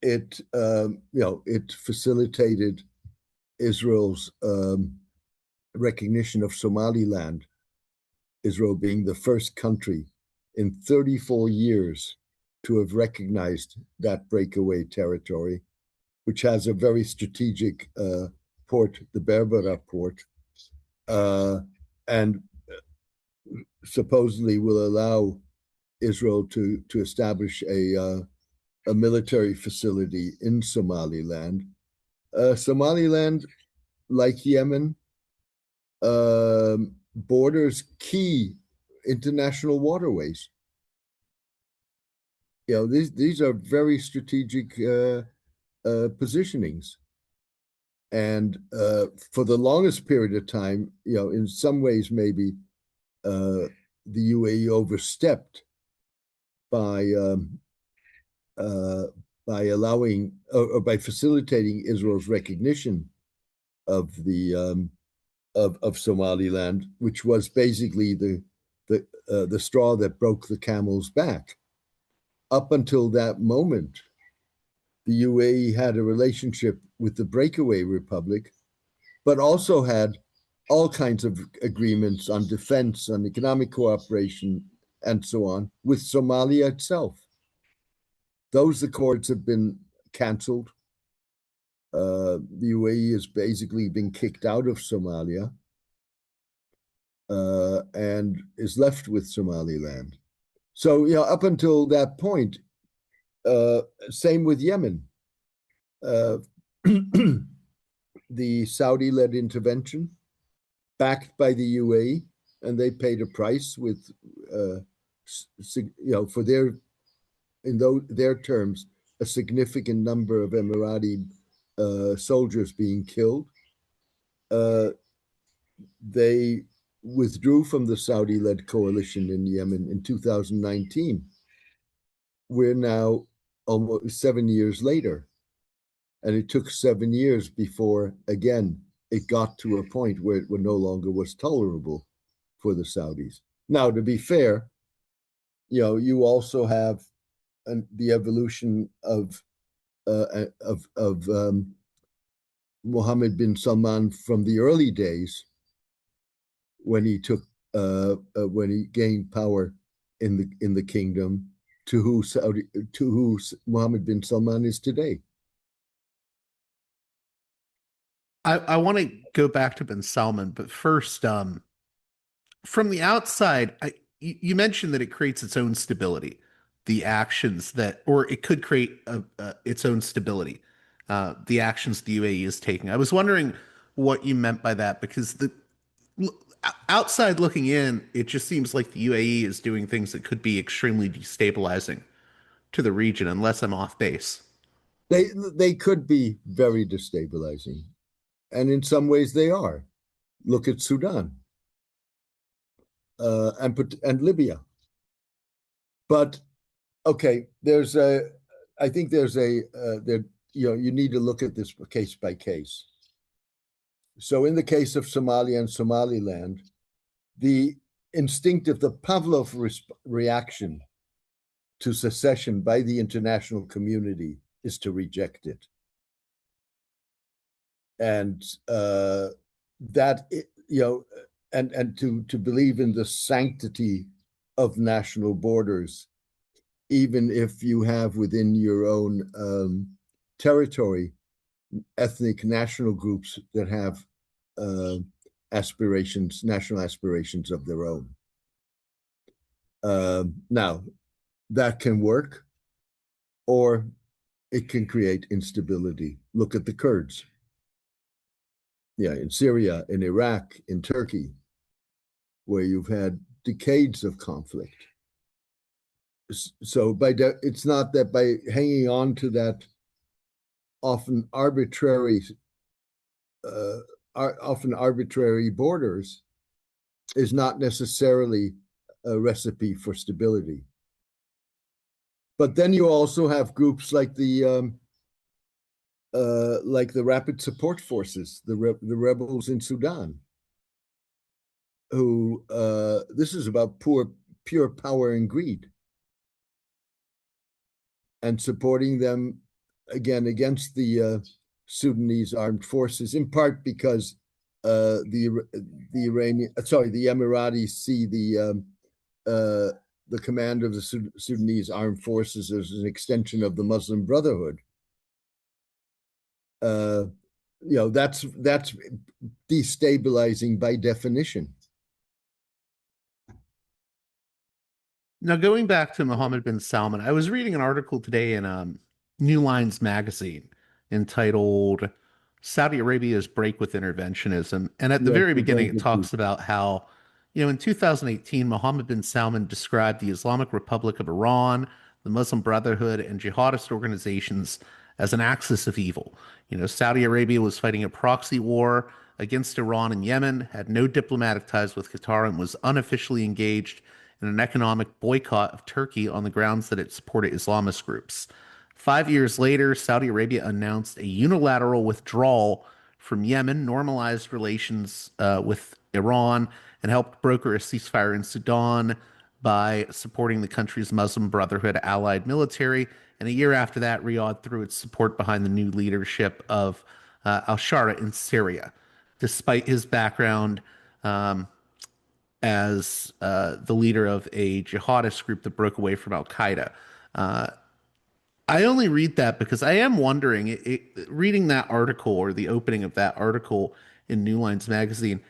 It facilitated Israel's recognition of Somaliland, Israel being the first country in 34 years to have recognized that breakaway territory, which has a very strategic port, the Berbera port, and supposedly will allow Israel to ess a military facility in Somaliland. Somaliland, like Yemen, borders key international waterways. These are very strategic positionings. And for the longest period of time, in some ways, maybe the UAE overstepped by allowing or by facilitating Israel's recognition of the of Somaliland, which was basically the straw that broke the camel's back. Up until that moment, the UAE had a relationship with the breakaway republic, but also had all kinds of agreements on defense, on economic cooperation, and so on, with Somalia itself. Those accords have been cancelled. The UAE has basically been kicked out of Somalia and is left with Somaliland. So, up until that point, same with Yemen. The Saudi-led intervention, backed by the UAE, and they paid a price with, for their terms, a significant number of Emirati soldiers being killed. They withdrew from the Saudi-led coalition in Yemen in 2019. We're now almost 7 years later, and it took 7 years before, again, it got to a point where it no longer was tolerable for the Saudis. Now, to be fair, you also have the evolution of Mohammed bin Salman from the early days, when he gained power in the kingdom, to who Mohammed bin Salman is today. I want to go back to bin Salman, but first, from the outside, you mentioned that it creates its own stability, the actions or it could create its own stability, the actions the UAE is taking. I was wondering what you meant by that, because outside looking in, it just seems like the UAE is doing things that could be extremely destabilizing to the region, unless I'm off base. They could be very destabilizing, and in some ways they are. Look at Sudan and Libya. But okay, I think you need to look at this case by case. So in the case of Somalia and Somaliland, the Pavlov reaction to secession by the international community is to reject it. And and to believe in the sanctity of national borders, even if you have within your own territory ethnic national groups that have national aspirations of their own. Now, that can work, or it can create instability. Look at the Kurds. In Syria, in Iraq, in Turkey, where you've had decades of conflict. So it's not that by hanging on to that often arbitrary borders is not necessarily a recipe for stability. But then you also have groups like the Rapid Support Forces, the rebels in Sudan, who this is about pure power and greed, and supporting them again against the Sudanese armed forces, in part because the Emiratis see the command of the Sudanese armed forces as an extension of the Muslim Brotherhood. That's destabilizing by definition. Now, going back to Mohammed bin Salman, I was reading an article today in New Lines magazine entitled Saudi Arabia's Break with Interventionism. And at the very beginning, it talks about how, in 2018, Mohammed bin Salman described the Islamic Republic of Iran, the Muslim Brotherhood, and jihadist organizations as an axis of evil. Saudi Arabia was fighting a proxy war against Iran and Yemen, had no diplomatic ties with Qatar, and was unofficially engaged in an economic boycott of Turkey on the grounds that it supported Islamist groups. 5 years later, Saudi Arabia announced a unilateral withdrawal from Yemen, normalized relations with Iran, and helped broker a ceasefire in Sudan by supporting the country's Muslim Brotherhood allied military. And a year after that, Riyadh threw its support behind the new leadership of al-Shara in Syria. Despite his background as the leader of a jihadist group that broke away from Al Qaeda. Uh, I only read that because I am wondering, reading that article or the opening of that article in New Lines magazine,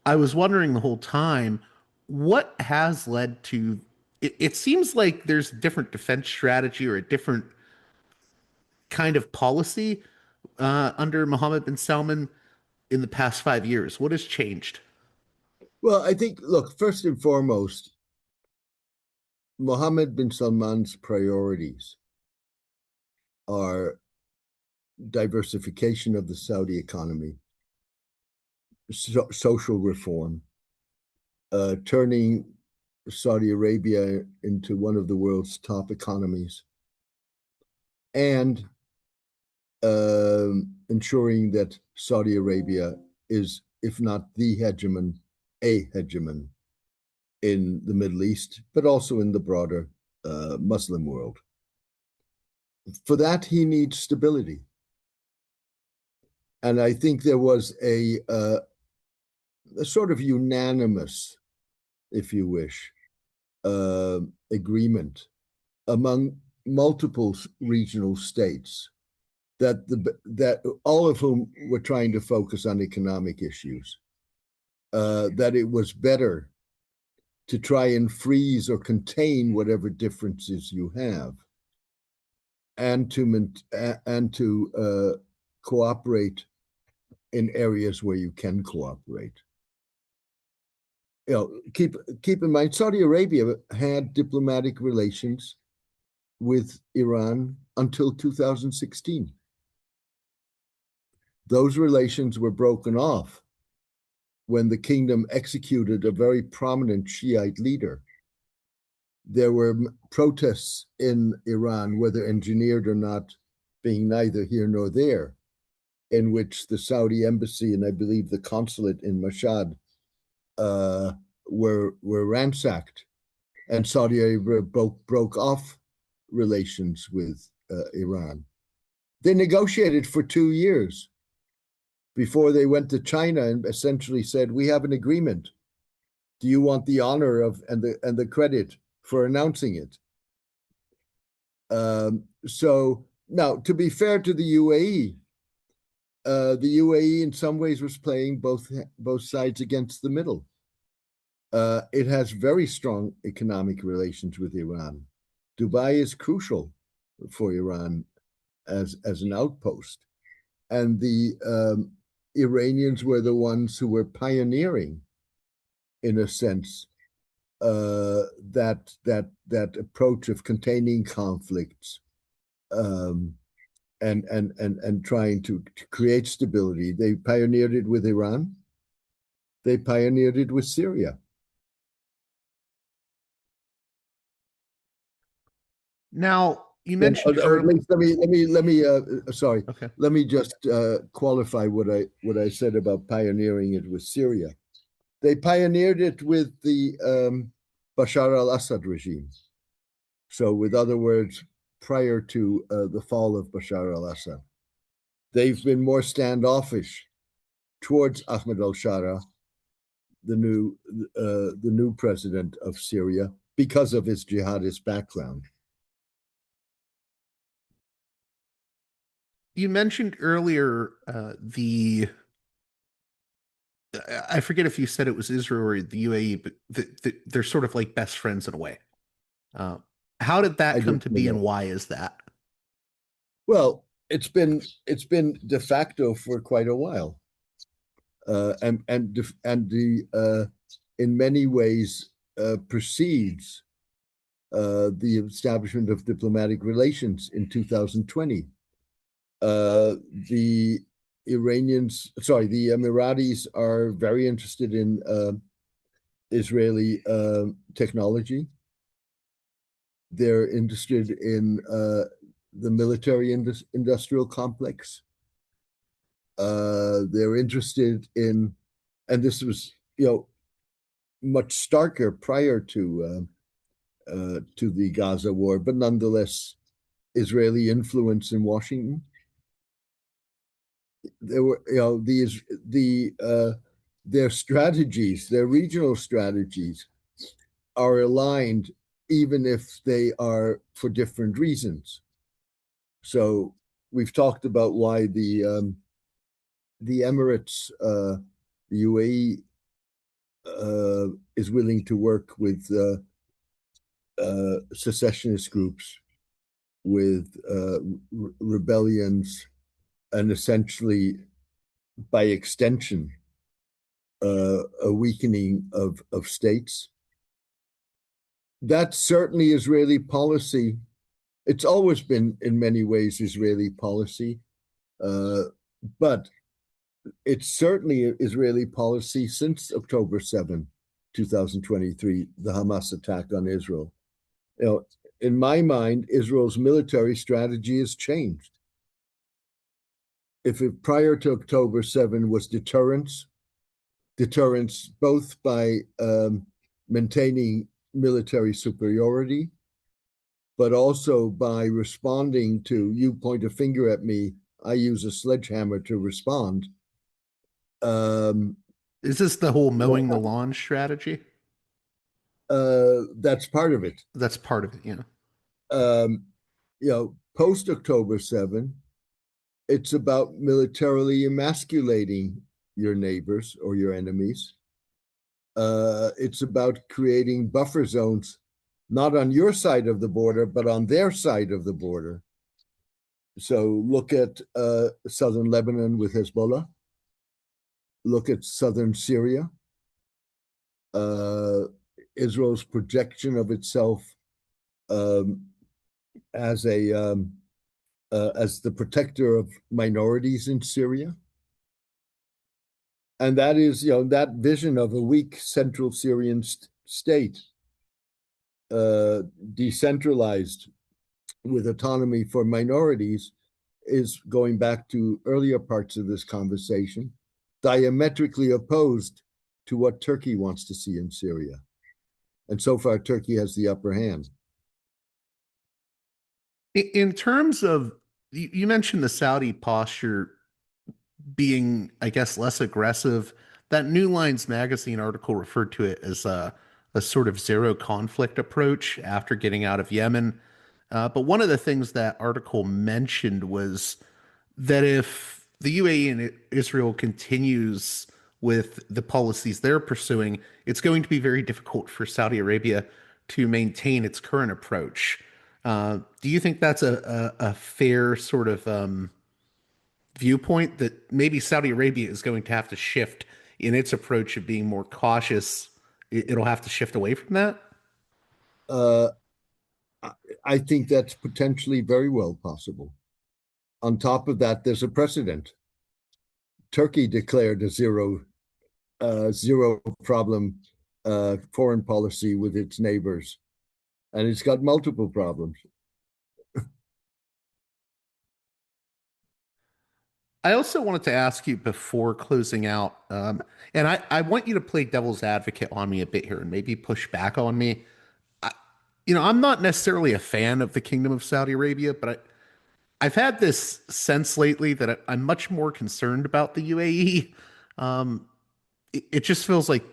I was wondering the whole time what has led to it seems like there's a different defense strategy or a different kind of policy under Mohammed bin Salman in the past 5 years. What has changed? Well, I think, look, first and foremost, Mohammed bin Salman's priorities are diversification of the Saudi economy, social reform, turning Saudi Arabia into one of the world's top economies, and ensuring that Saudi Arabia is, if not the hegemon, a hegemon in the Middle East, but also in the broader Muslim world. For that, he needs stability. And I think there was a sort of unanimous, if you wish, agreement among multiple regional states that all of whom were trying to focus on economic issues, that it was better to try and freeze or contain whatever differences you have, and to cooperate in areas where you can cooperate. You know, keep in mind, Saudi Arabia had diplomatic relations with Iran until 2016. Those relations were broken off when the kingdom executed a very prominent Shiite leader. There were protests in Iran, whether engineered or not, being neither here nor there, in which the Saudi embassy and I believe the consulate in Mashhad were ransacked, and Saudi Arabia broke off relations with Iran. They negotiated for 2 years before they went to China and essentially said, "We have an agreement. Do you want the honor of and the credit for announcing it?" So now, to be fair to the UAE, the UAE in some ways was playing both sides against the middle. It has very strong economic relations with Iran. Dubai is crucial for Iran as an outpost, and the Iranians were the ones who were pioneering, in a sense, that approach of containing conflicts, and trying to create stability. They pioneered it with Iran. They pioneered it with Syria. Now, you mentioned Or at earlier. least let me sorry. Okay. Let me just qualify what I said about pioneering it with Syria. They pioneered it with the Bashar al-Assad regime. So, with other words, prior to the fall of Bashar al-Assad, they've been more standoffish towards Ahmed al-Shara, the new president of Syria, because of his jihadist background. You mentioned earlier I forget if you said it was Israel or the UAE, but they're sort of like best friends in a way. How did that come to be, and why is that? Well, it's been de facto for quite a while, and the in many ways precedes the establishment of diplomatic relations in 2020. The Emiratis are very interested in Israeli technology. They're interested in the military industrial complex. They're interested in, and this was, much starker prior to the Gaza war, but nonetheless, Israeli influence in Washington. There were, the their strategies, their regional strategies, are aligned, even if they are for different reasons. So we've talked about why the Emirates, the UAE, is willing to work with secessionist groups, with rebellions, and essentially, by extension, a weakening of states. That's certainly Israeli policy. It's always been, in many ways, Israeli policy, but it's certainly Israeli policy since October 7, 2023, the Hamas attack on Israel. In my mind, Israel's military strategy has changed. If it, prior to October 7 was deterrence both by maintaining military superiority, but also by responding to, you point a finger at me, I use a sledgehammer to respond. Is this the whole mowing the lawn strategy? That's part of it. That's part of it, yeah. Post October 7, it's about militarily emasculating your neighbors or your enemies. It's about creating buffer zones, not on your side of the border, but on their side of the border. So look at southern Lebanon with Hezbollah. Look at southern Syria. Israel's projection of itself as the protector of minorities in Syria. And that is, that vision of a weak central Syrian state, decentralized with autonomy for minorities, is, going back to earlier parts of this conversation, diametrically opposed to what Turkey wants to see in Syria. And so far, Turkey has the upper hand. In terms of, you mentioned the Saudi posture being, I guess, less aggressive. That New Lines magazine article referred to it as a sort of zero conflict approach after getting out of Yemen. But one of the things that article mentioned was that if the UAE and Israel continues with the policies they're pursuing, it's going to be very difficult for Saudi Arabia to maintain its current approach. Do you think that's a fair sort of viewpoint, that maybe Saudi Arabia is going to have to shift in its approach of being more cautious? It'll have to shift away from that? I think that's potentially very well possible. On top of that, there's a precedent. Turkey declared a zero problem foreign policy with its neighbors, and it's got multiple problems. I also wanted to ask you before closing out, and I want you to play devil's advocate on me a bit here and maybe push back on me. I'm not necessarily a fan of the Kingdom of Saudi Arabia, but I've had this sense lately that I'm much more concerned about the UAE. It just feels like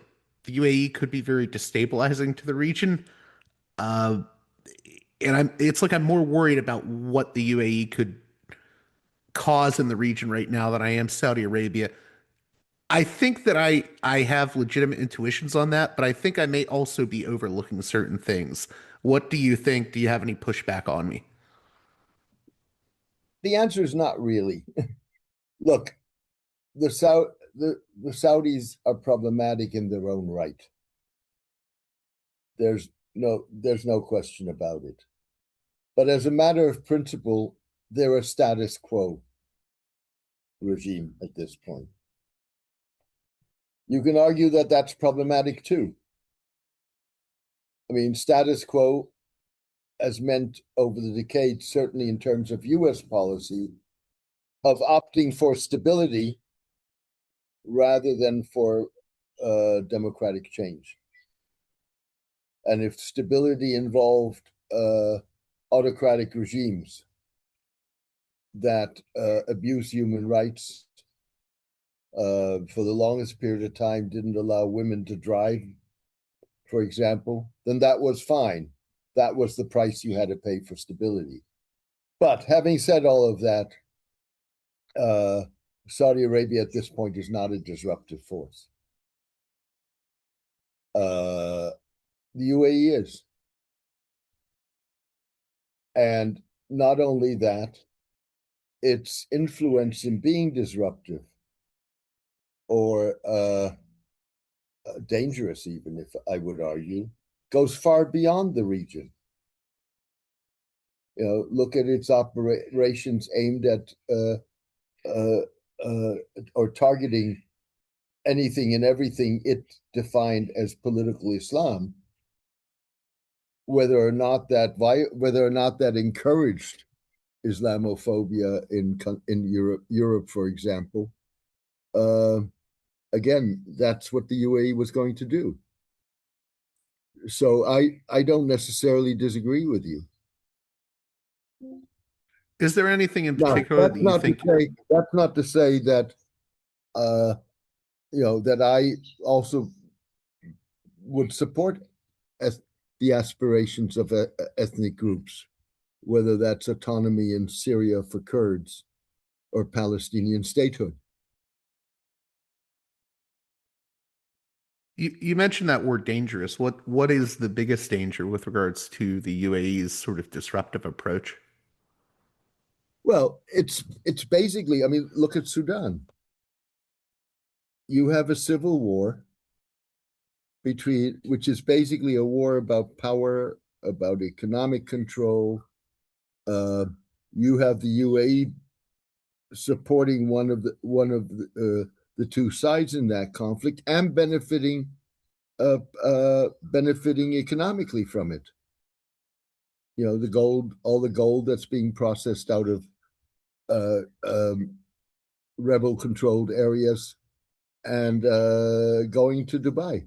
the UAE could be very destabilizing to the region. And it's like I'm more worried about what the UAE could cause in the region right now than I am Saudi Arabia. I think that I have legitimate intuitions on that, but I think I may also be overlooking certain things. What do you think? Do you have any pushback on me? The answer is not really. Look, the Saudis are problematic in their own right. There's no question about it. But as a matter of principle, they're a status quo regime at this point. You can argue that that's problematic too. I mean, status quo has meant over the decades, certainly in terms of U.S. policy, of opting for stability rather than for democratic change. And if stability involved autocratic regimes that abuse human rights for the longest period of time didn't allow women to drive, for example, then that was fine. That was the price you had to pay for stability. But having said all of that, Saudi Arabia at this point is not a disruptive force. The UAE is. And not only that, its influence in being disruptive or dangerous, even if I would argue, goes far beyond the region. Look at its operations aimed at or targeting anything and everything it defined as political Islam, whether or not that encouraged Islamophobia in Europe, for example. Again, that's what the UAE was going to do. So I don't necessarily disagree with you. Is there anything in particular that you think? That's not to say that that I also would support the aspirations of ethnic groups, whether that's autonomy in Syria for Kurds or Palestinian statehood. You mentioned that word dangerous. What is the biggest danger with regards to the UAE's sort of disruptive approach? Well, it's basically, I mean, look at Sudan. You have a civil war which is basically a war about power, about economic control. You have the UAE supporting one of the two sides in that conflict and benefiting economically from it. All the gold that's being processed out of rebel-controlled areas and going to Dubai.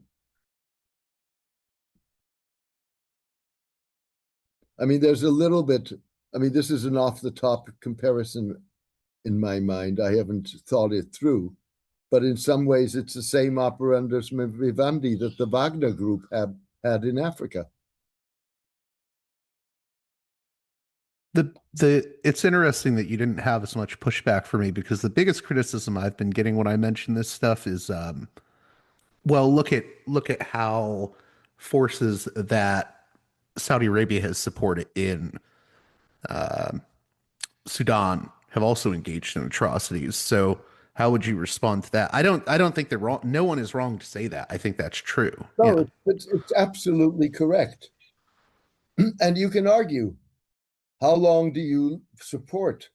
I mean, there's a little bit. I mean, this is an off-the-top comparison in my mind. I haven't thought it through, but in some ways, it's the same operandus vivendi that the Wagner Group had in Africa. It's interesting that you didn't have as much pushback for me, because the biggest criticism I've been getting when I mention this stuff is, well, look at how forces that Saudi Arabia has supported in Sudan have also engaged in atrocities. So how would you respond to that? I don't think they're wrong. No one is wrong to say that. I think that's true. No, Yeah. it's absolutely correct. And you can argue, how long do you support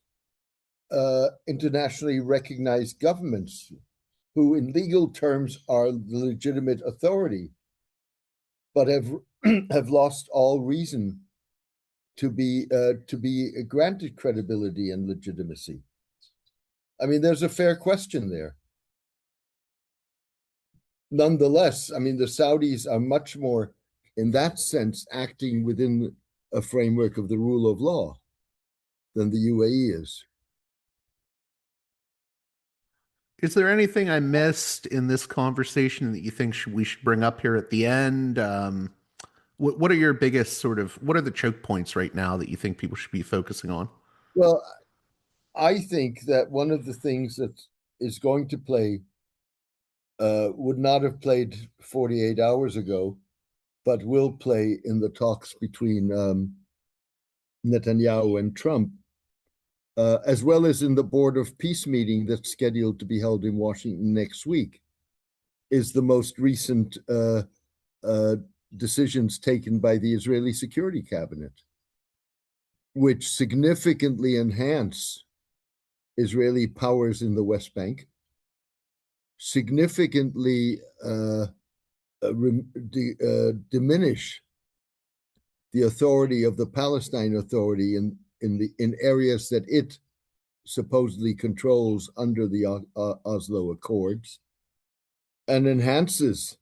internationally recognized governments who in legal terms are the legitimate authority, but have lost all reason to be granted credibility and legitimacy? I mean, there's a fair question there. Nonetheless, I mean, the Saudis are much more, in that sense, acting within a framework of the rule of law than the UAE is. Is there anything I missed in this conversation that you think we should bring up here at the end? What are your biggest what are the choke points right now that you think people should be focusing on? Well, I think that one of the things that is going to play would not have played 48 hours ago, but will play in the talks between Netanyahu and Trump, as well as in the Board of Peace meeting that's scheduled to be held in Washington next week, is the most recent decisions taken by the Israeli Security Cabinet, which significantly enhance Israeli powers in the West Bank, significantly diminish the authority of the Palestine Authority in areas that it supposedly controls under the Oslo Accords, and enhances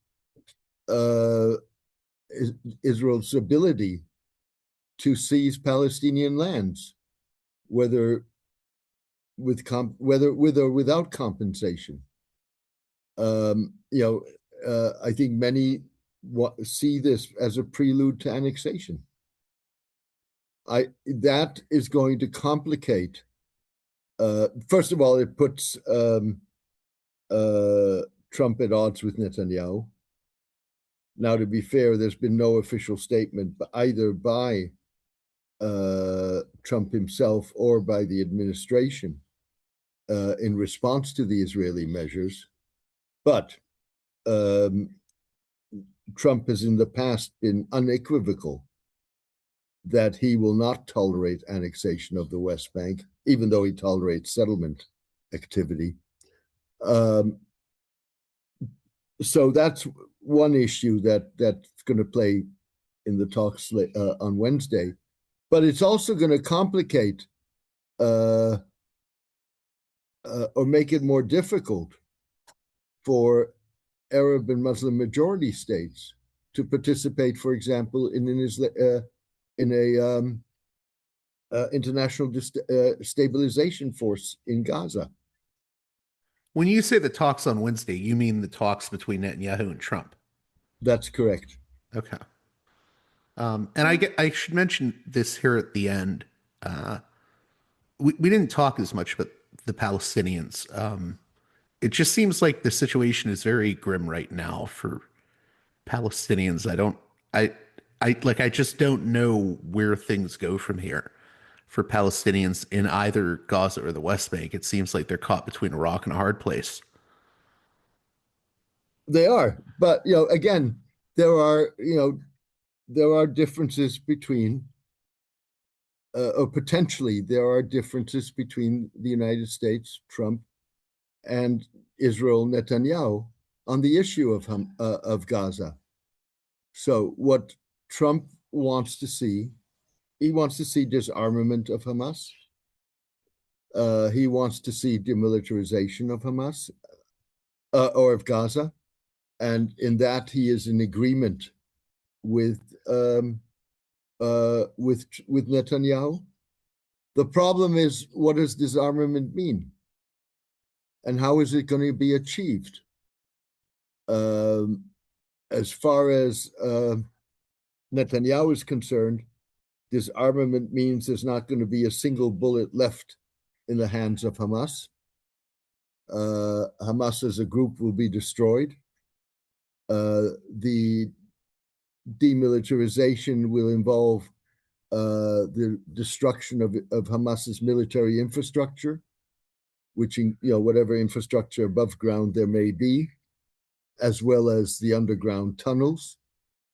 Israel's ability to seize Palestinian lands, whether with or without compensation. I think many see this as a prelude to annexation. That is going to complicate. First of all, it puts Trump at odds with Netanyahu. Now, to be fair, there's been no official statement either by Trump himself or by the administration in response to the Israeli measures. But Trump has in the past been unequivocal that he will not tolerate annexation of the West Bank, even though he tolerates settlement activity. So that's one issue that's going to play in the talks on Wednesday. But it's also going to complicate or make it more difficult for Arab and Muslim majority states to participate, for example, in an international stabilization force in Gaza. When you say the talks on Wednesday, you mean the talks between Netanyahu and Trump? That's correct. Okay. And I should mention this here at the end. We didn't talk as much about the Palestinians. It just seems like the situation is very grim right now for Palestinians. I just don't know where things go from here for Palestinians in either Gaza or the West Bank. It seems like they're caught between a rock and a hard place. They are, but again, there are differences between, or potentially there are differences between the United States, Trump, and Israel, Netanyahu, on the issue of Gaza. So what Trump wants to see, he wants to see disarmament of Hamas. He wants to see demilitarization of Hamas or of Gaza, and in that he is in agreement with Netanyahu. The problem is, what does disarmament mean, and how is it going to be achieved? As far as Netanyahu is concerned, disarmament means there's not going to be a single bullet left in the hands of Hamas. Hamas as a group will be destroyed. The demilitarization will involve the destruction of Hamas's military infrastructure, which whatever infrastructure above ground there may be, as well as the underground tunnels.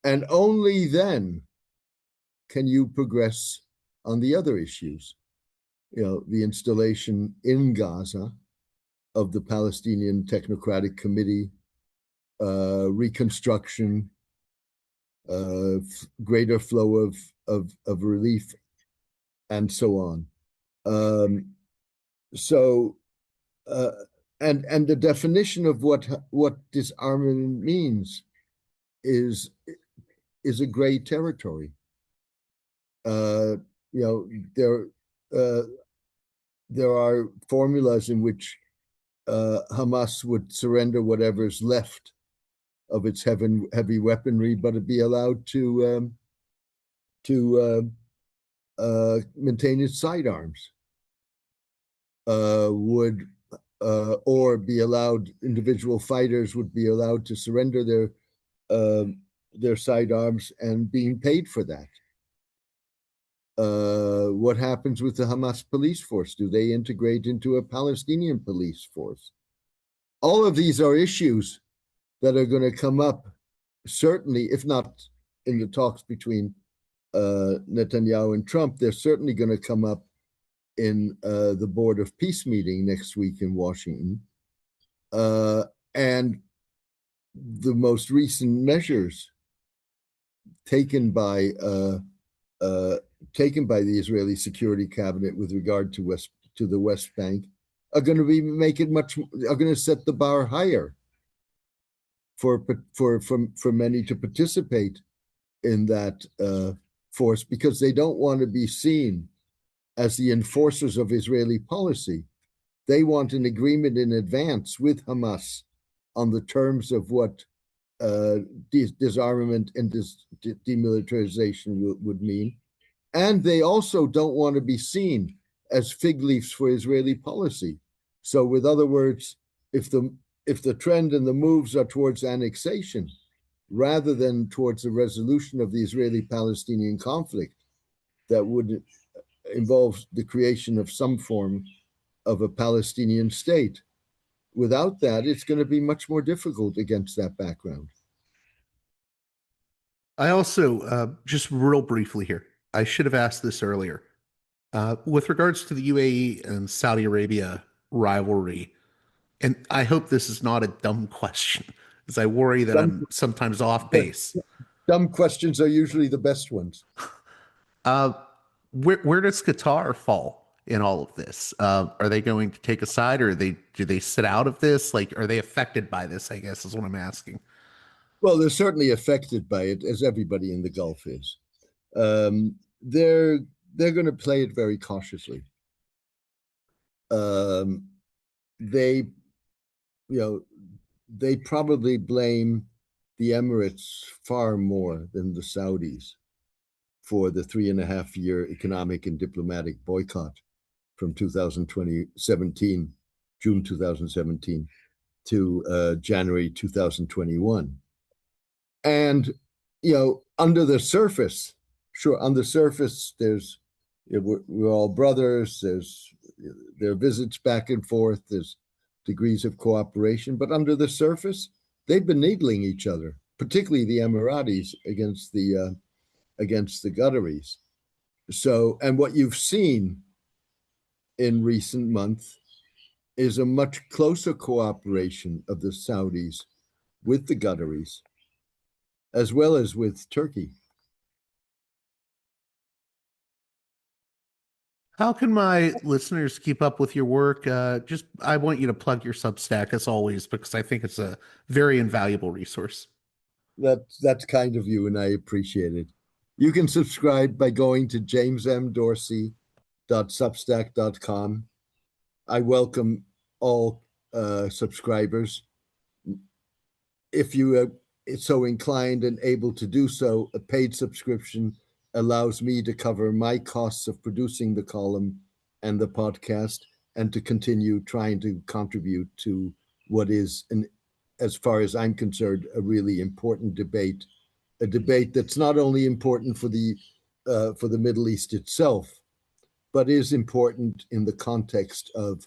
And only then can you progress on the other issues, the installation in Gaza of the Palestinian Technocratic Committee, reconstruction, greater flow of relief, and so on. And the definition of what disarmament means is a gray territory. There are formulas in which Hamas would surrender whatever's left of its heavy weaponry, but it'd be allowed to maintain its sidearms. Or be allowed, individual fighters would be allowed to surrender their sidearms and being paid for that. What happens with the Hamas police force? Do they integrate into a Palestinian police force? All of these are issues that are going to come up, certainly, if not in the talks between Netanyahu and Trump, they're certainly going to come up in the Board of Peace meeting next week in Washington. And the most recent measures taken by the Israeli Security Cabinet with regard to the West Bank are going to set the bar higher for many to participate in that force, because they don't want to be seen as the enforcers of Israeli policy. They want an agreement in advance with Hamas on the terms of what disarmament and demilitarization would mean. And they also don't want to be seen as fig leaves for Israeli policy. So, with other words, if the trend and the moves are towards annexation rather than towards the resolution of the Israeli-Palestinian conflict that would involve the creation of some form of a Palestinian state, without that, it's going to be much more difficult against that background. I also, just real briefly here, I should have asked this earlier. With regards to the UAE and Saudi Arabia rivalry, and I hope this is not a dumb question, because I worry that I'm sometimes off base. Dumb questions are usually the best ones. Where does Qatar fall in all of this? Are they going to take a side, or do they sit out of this? Like, are they affected by this, I guess, is what I'm asking. Well, they're certainly affected by it, as everybody in the Gulf is. They're going to play it very cautiously. They probably blame the Emirates far more than the Saudis for the 3.5-year economic and diplomatic boycott from June 2017 to January 2021. And, under the surface, there's, we're all brothers, there are visits back and forth, there's degrees of cooperation, but under the surface, they've been needling each other, particularly the Emiratis against the Qataris. So, and what you've seen in recent months is a much closer cooperation of the Saudis with the Qataris, as well as with Turkey. How can my listeners keep up with your work? I want you to plug your Substack as always, because I think it's a very invaluable resource. That's kind of you, and I appreciate it. You can subscribe by going to jamesmdorsey.substack.com. I welcome all subscribers. If you are so inclined and able to do so, a paid subscription allows me to cover my costs of producing the column and the podcast, and to continue trying to contribute to what is, as far as I'm concerned, a really important debate, a debate that's not only important for the Middle East itself, but is important in the context of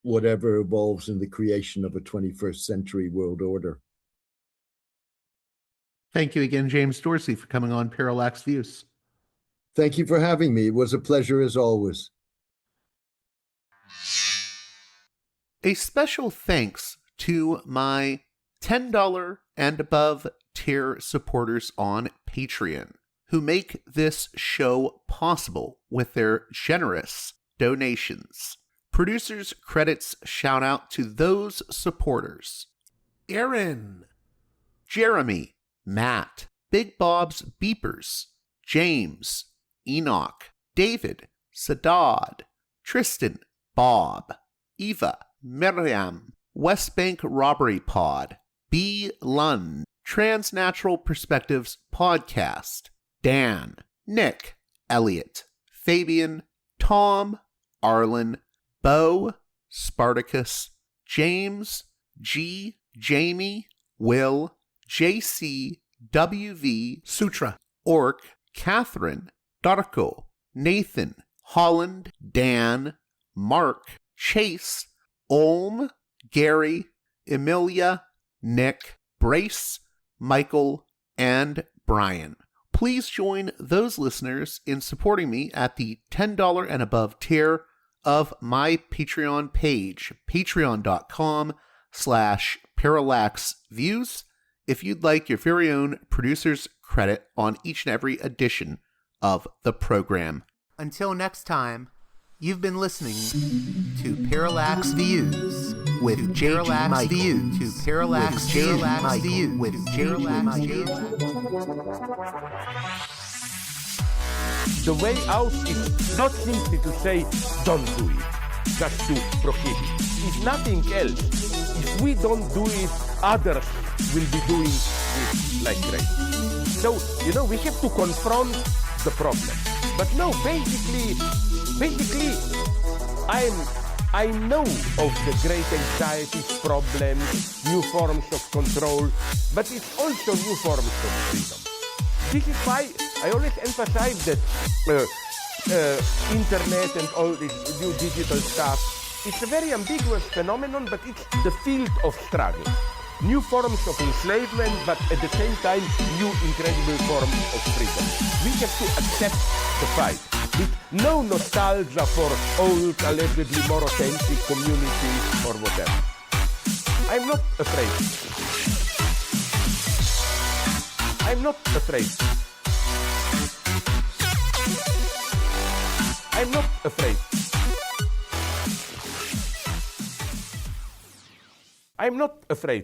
whatever evolves in the creation of a 21st century world order. Thank you again, James Dorsey, for coming on Parallax Views. Thank you for having me. It was a pleasure as always. A special thanks to my $10 and above tier supporters on Patreon, who make this show possible with their generous donations. Producers' credits shout out to those supporters: Aaron, Jeremy, Matt, Big Bob's Beepers, James, Enoch, David, Sadad, Tristan, Bob, Eva, Miriam, West Bank Robbery Pod, B. Lund, Transnatural Perspectives Podcast, Dan, Nick, Elliot, Fabian, Tom, Arlen, Bo, Spartacus, James, G, Jamie, Will, JC, WV, Sutra, Orc, Catherine, Darko, Nathan, Holland, Dan, Mark, Chase, Olm, Gary, Emilia, Nick, Brace, Michael, and Brian. Please join those listeners in supporting me at the $10 and above tier of my Patreon page, patreon.com/parallaxviews, if you'd like your very own producer's credit on each and every edition of the program. Until next time, you've been listening to Parallax Views with Parallax Views to Parallax Views with Parallax Views. The way out is not simply to say don't do it, just to prohibit. It's nothing else. It's If we don't do it, others will be doing it like crazy. So, we have to confront the problem. But no, basically, I know of the great anxieties, problems, new forms of control, but it's also new forms of freedom. This is why I always emphasize that internet and all this new digital stuff, it's a very ambiguous phenomenon, but it's the field of struggle. New forms of enslavement, but at the same time, new incredible forms of freedom. We have to accept the fight with no nostalgia for old, allegedly more authentic communities or whatever. I'm not afraid. I'm not afraid. I'm not afraid. I'm not afraid.